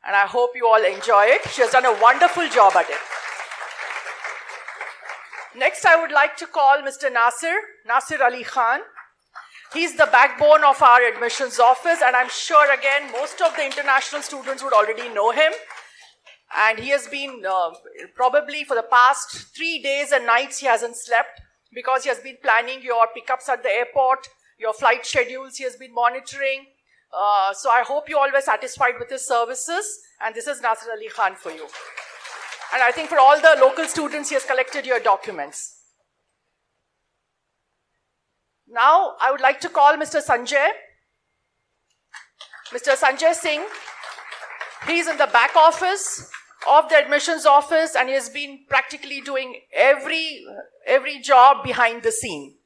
And I hope you all enjoy it. She has done a wonderful job at it. Next, I would like to call Mr. Nasir Ali Khan. He's the backbone of our admissions office, and I'm sure, again, most of the international students would already know him. And he has been, probably for the past 3 days and nights, he hasn't slept because he has been planning your pickups at the airport, your flight schedules he has been monitoring. So I hope you all were satisfied with his services, and this is Nasir Ali Khan for you. And I think for all the local students, he has collected your documents. Now, I would like to call Mr. Sanjay. Mr. Sanjay Singh. He's in the back office of the admissions office, and he has been practically doing every job behind the scene.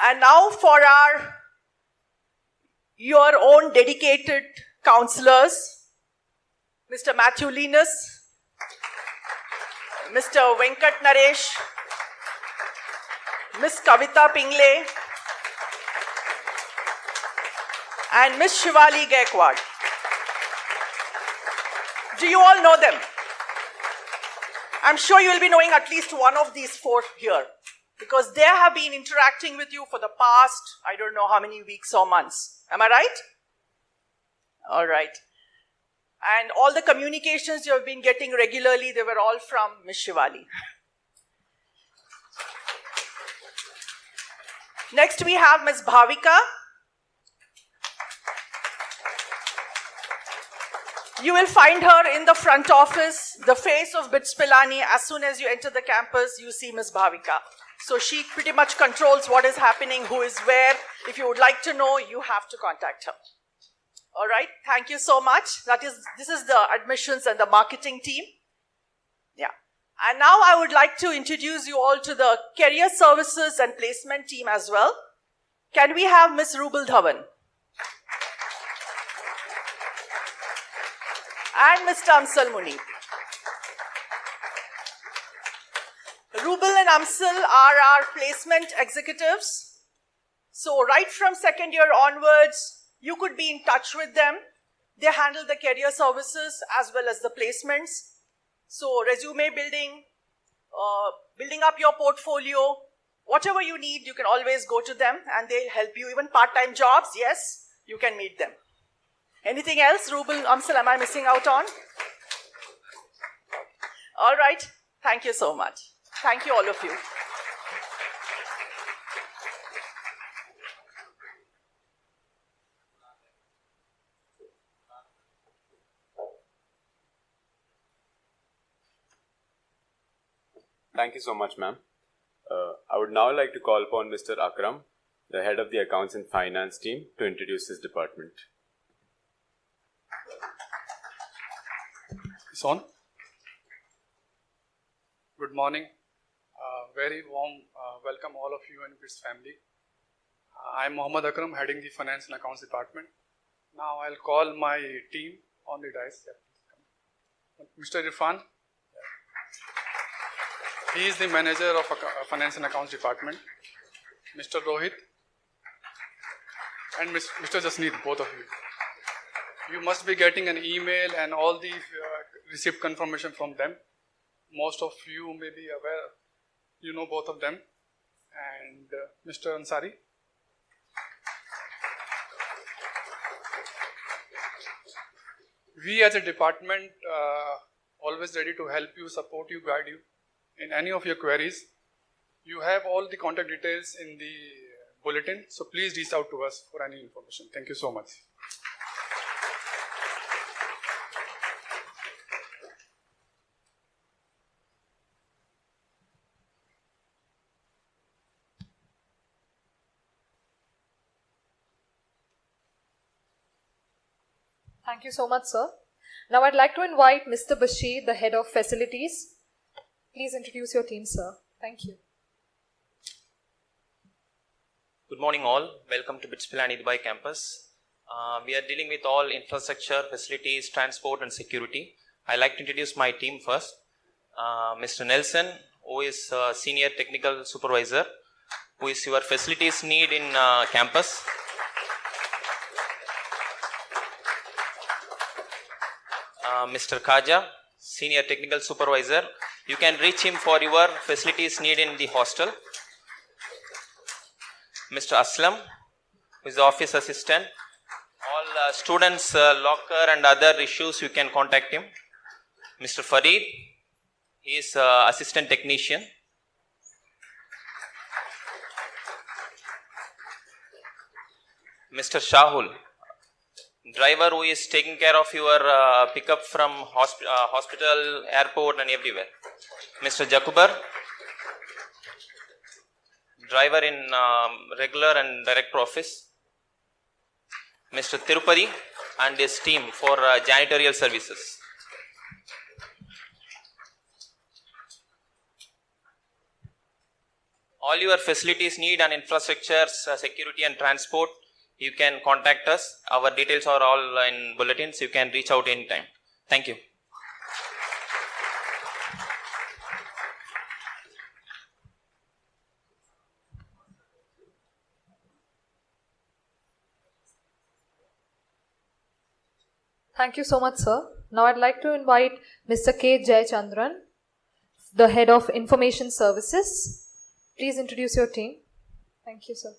And now for your own dedicated counselors, Mr. Matthew Linus, Mr. Venkat Naresh, Miss Kavita Pingle, and Miss Shivali Gaikwad. Do you all know them? I'm sure you will be knowing at least one of these four here, because they have been interacting with you for the past, I don't know how many weeks or months. Am I right? All right. And all the communications you have been getting regularly, they were all from Miss Shivali. Next we have Miss Bhavika. You will find her in the front office, the face of BITS Pilani. As soon as you enter the campus, you see Miss Bhavika. So she pretty much controls what is happening, who is where. If you would like to know, you have to contact her. All right, thank you so much. This is the admissions and the marketing team. Yeah. And now I would like to introduce you all to the career services and placement team as well. Can we have Miss Rubal Dhawan? And Mr. Amsal Muni. Rubal and Amsal are our placement executives. So right from second year onwards, you could be in touch with them. They handle the career services as well as the placements. So resume building, building up your portfolio, whatever you need, you can always go to them and they'll help you. Even part-time jobs, yes, you can meet them. Anything else, Rubal, Amsal, am I missing out on? All right, thank you so much. Thank you, all of you. Thank you so much, ma'am. I would now like to call upon Mr. Akram, the head of the accounts and finance team, to introduce his department. It's on. Good morning. Very warm welcome all of you and BITS family. I'm Mohammad Akram, heading the finance and accounts department. Now I'll call my team on the dais. Mr. Irfan. He is the manager of finance and accounts department. Mr. Rohit and Mr. Jasneet, both of you. You must be getting an email and all the receipt confirmation from them. Most of you may be aware, you know both of them. And Mr. Ansari. We as a department always ready to help you, support you, guide you in any of your queries. You have all the contact details in the bulletin, so please reach out to us for any information. Thank you so much. Thank you so much, sir. Now I'd like to invite Mr. Bashir, the head of facilities. Please introduce your team, sir. Thank you. Good morning all. Welcome to BITS Pilani Dubai campus. We are dealing with all infrastructure, facilities, transport and security. I'd like to introduce my team first. Mr. Nelson, who is senior technical supervisor, who is your facilities need in campus. Mr. Khaja, senior technical supervisor. You can reach him for your facilities need in the hostel. Mr. Aslam, who is the office assistant. All students' locker and other issues, you can contact him. Mr. Farid, he is assistant technician. Mr. Shahul, driver who is taking care of your pickup from hospital, airport and everywhere. Mr. Jakubar, driver in regular and direct office, Mr. Tirupati and his team for janitorial services. All your facilities need and infrastructures, security and transport, you can contact us. Our details are all in bulletins. You can reach out anytime. Thank you. Thank you so much, sir. Now I'd like to invite Mr. K. Jayachandran, the Head of Information Services. Please introduce your team. Thank you, sir.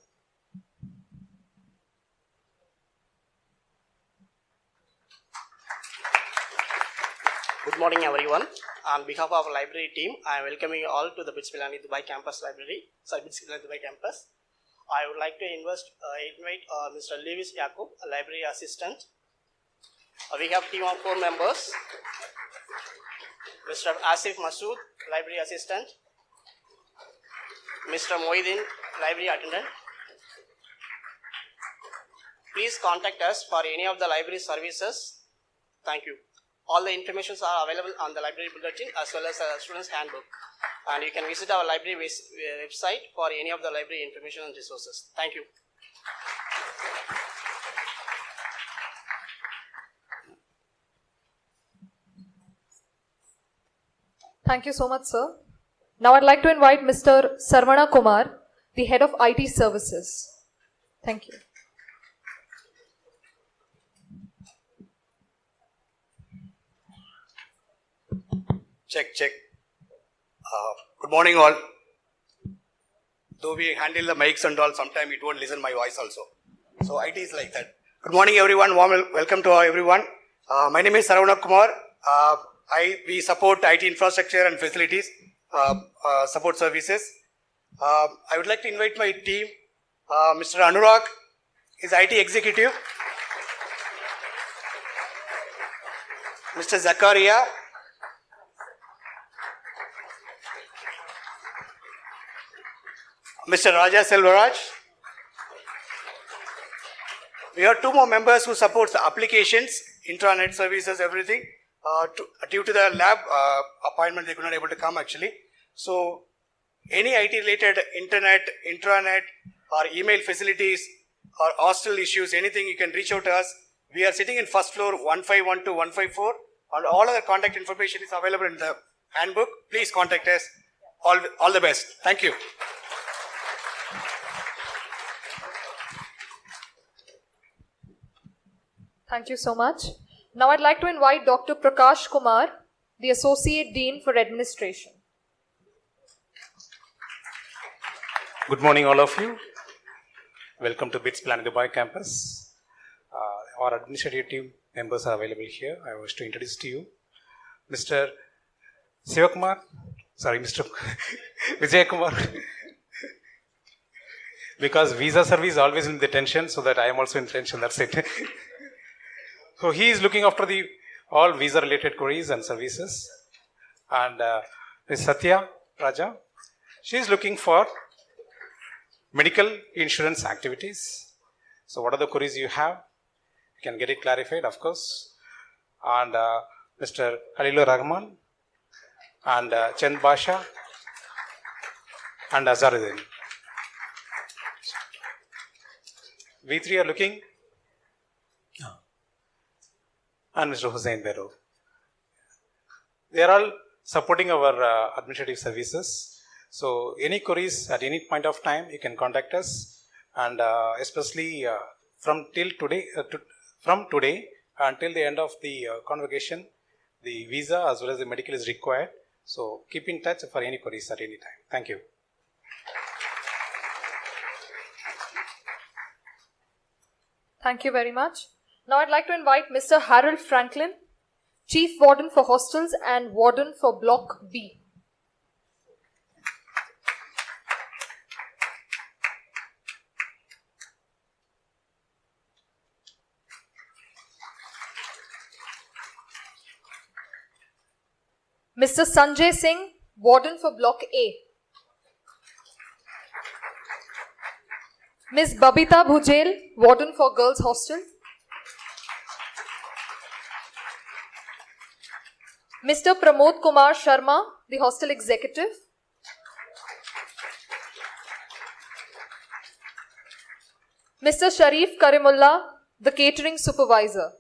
Good morning, everyone. On behalf of our library team, I am welcoming you all to the Pilani Dubai campus library. Pilani Dubai campus. I would like to invite Mr. Lewis Yakub, a library assistant. We have team of 4 members. Mr. Asif Masood, library assistant. Mr. Moidin, library attendant. Please contact us for any of the library services. Thank you. All the informations are available on the library bulletin as well as the student's handbook. And you can visit our library website for any of the library information and resources. Thank you. Thank you so much, sir. Now I'd like to invite Mr. Sarvana Kumar, the Head of IT Services. Thank you. Check. Good morning, all. Though we handle the mics and all, sometimes it won't listen my voice also. So IT is like that. Good morning, everyone. Warm welcome to everyone. My name is Saravana Kumar. We support IT infrastructure and facilities support services. I would like to invite my team. Mr. Anurag is IT executive. Mr. Zakaria. Mr. Raja Selvaraj. We have 2 more members who support the applications, intranet services, everything. Due to the lab appointment, they could not able to come actually. So, any IT related internet, intranet or email facilities or hostel issues, anything, you can reach out to us. We are sitting in first floor 151 to 154 and all other contact information is available in the handbook. Please contact us. All the best. Thank you. Thank you so much. Now I'd like to invite Dr. Prakash Kumar, the Associate Dean for Administration. Good morning, all of you. Welcome to BITS Pilani Dubai campus. Our administrative team members are available here. I wish to introduce to you Mr. Mr. Vijay Kumar. Because visa service is always in the tension, so that I am also in tension, that's it. So he is looking after all visa related queries and services. And Ms. Satya Raja, she is looking for medical insurance activities. So what are the queries you have? You can get it clarified, of course. And Mr. Khalilur Rahman and Chand Basha and Azaruddin. We 3 are looking. And Mr. Hussain Bero. They are all supporting our administrative services. So any queries at any point of time, you can contact us. And especially from today until the end of the convocation, the visa as well as the medical is required. So keep in touch for any queries at any time. Thank you. Thank you very much. Now I'd like to invite Mr. Harold Franklin, Chief Warden for Hostels and Warden for Block B. Mr. Sanjay Singh, Warden for Block A. Ms. Babita Bhujel, Warden for Girls Hostel. Mr. Pramod Kumar Sharma, the Hostel Executive. Mr. Sharif Karimullah, the Catering Supervisor.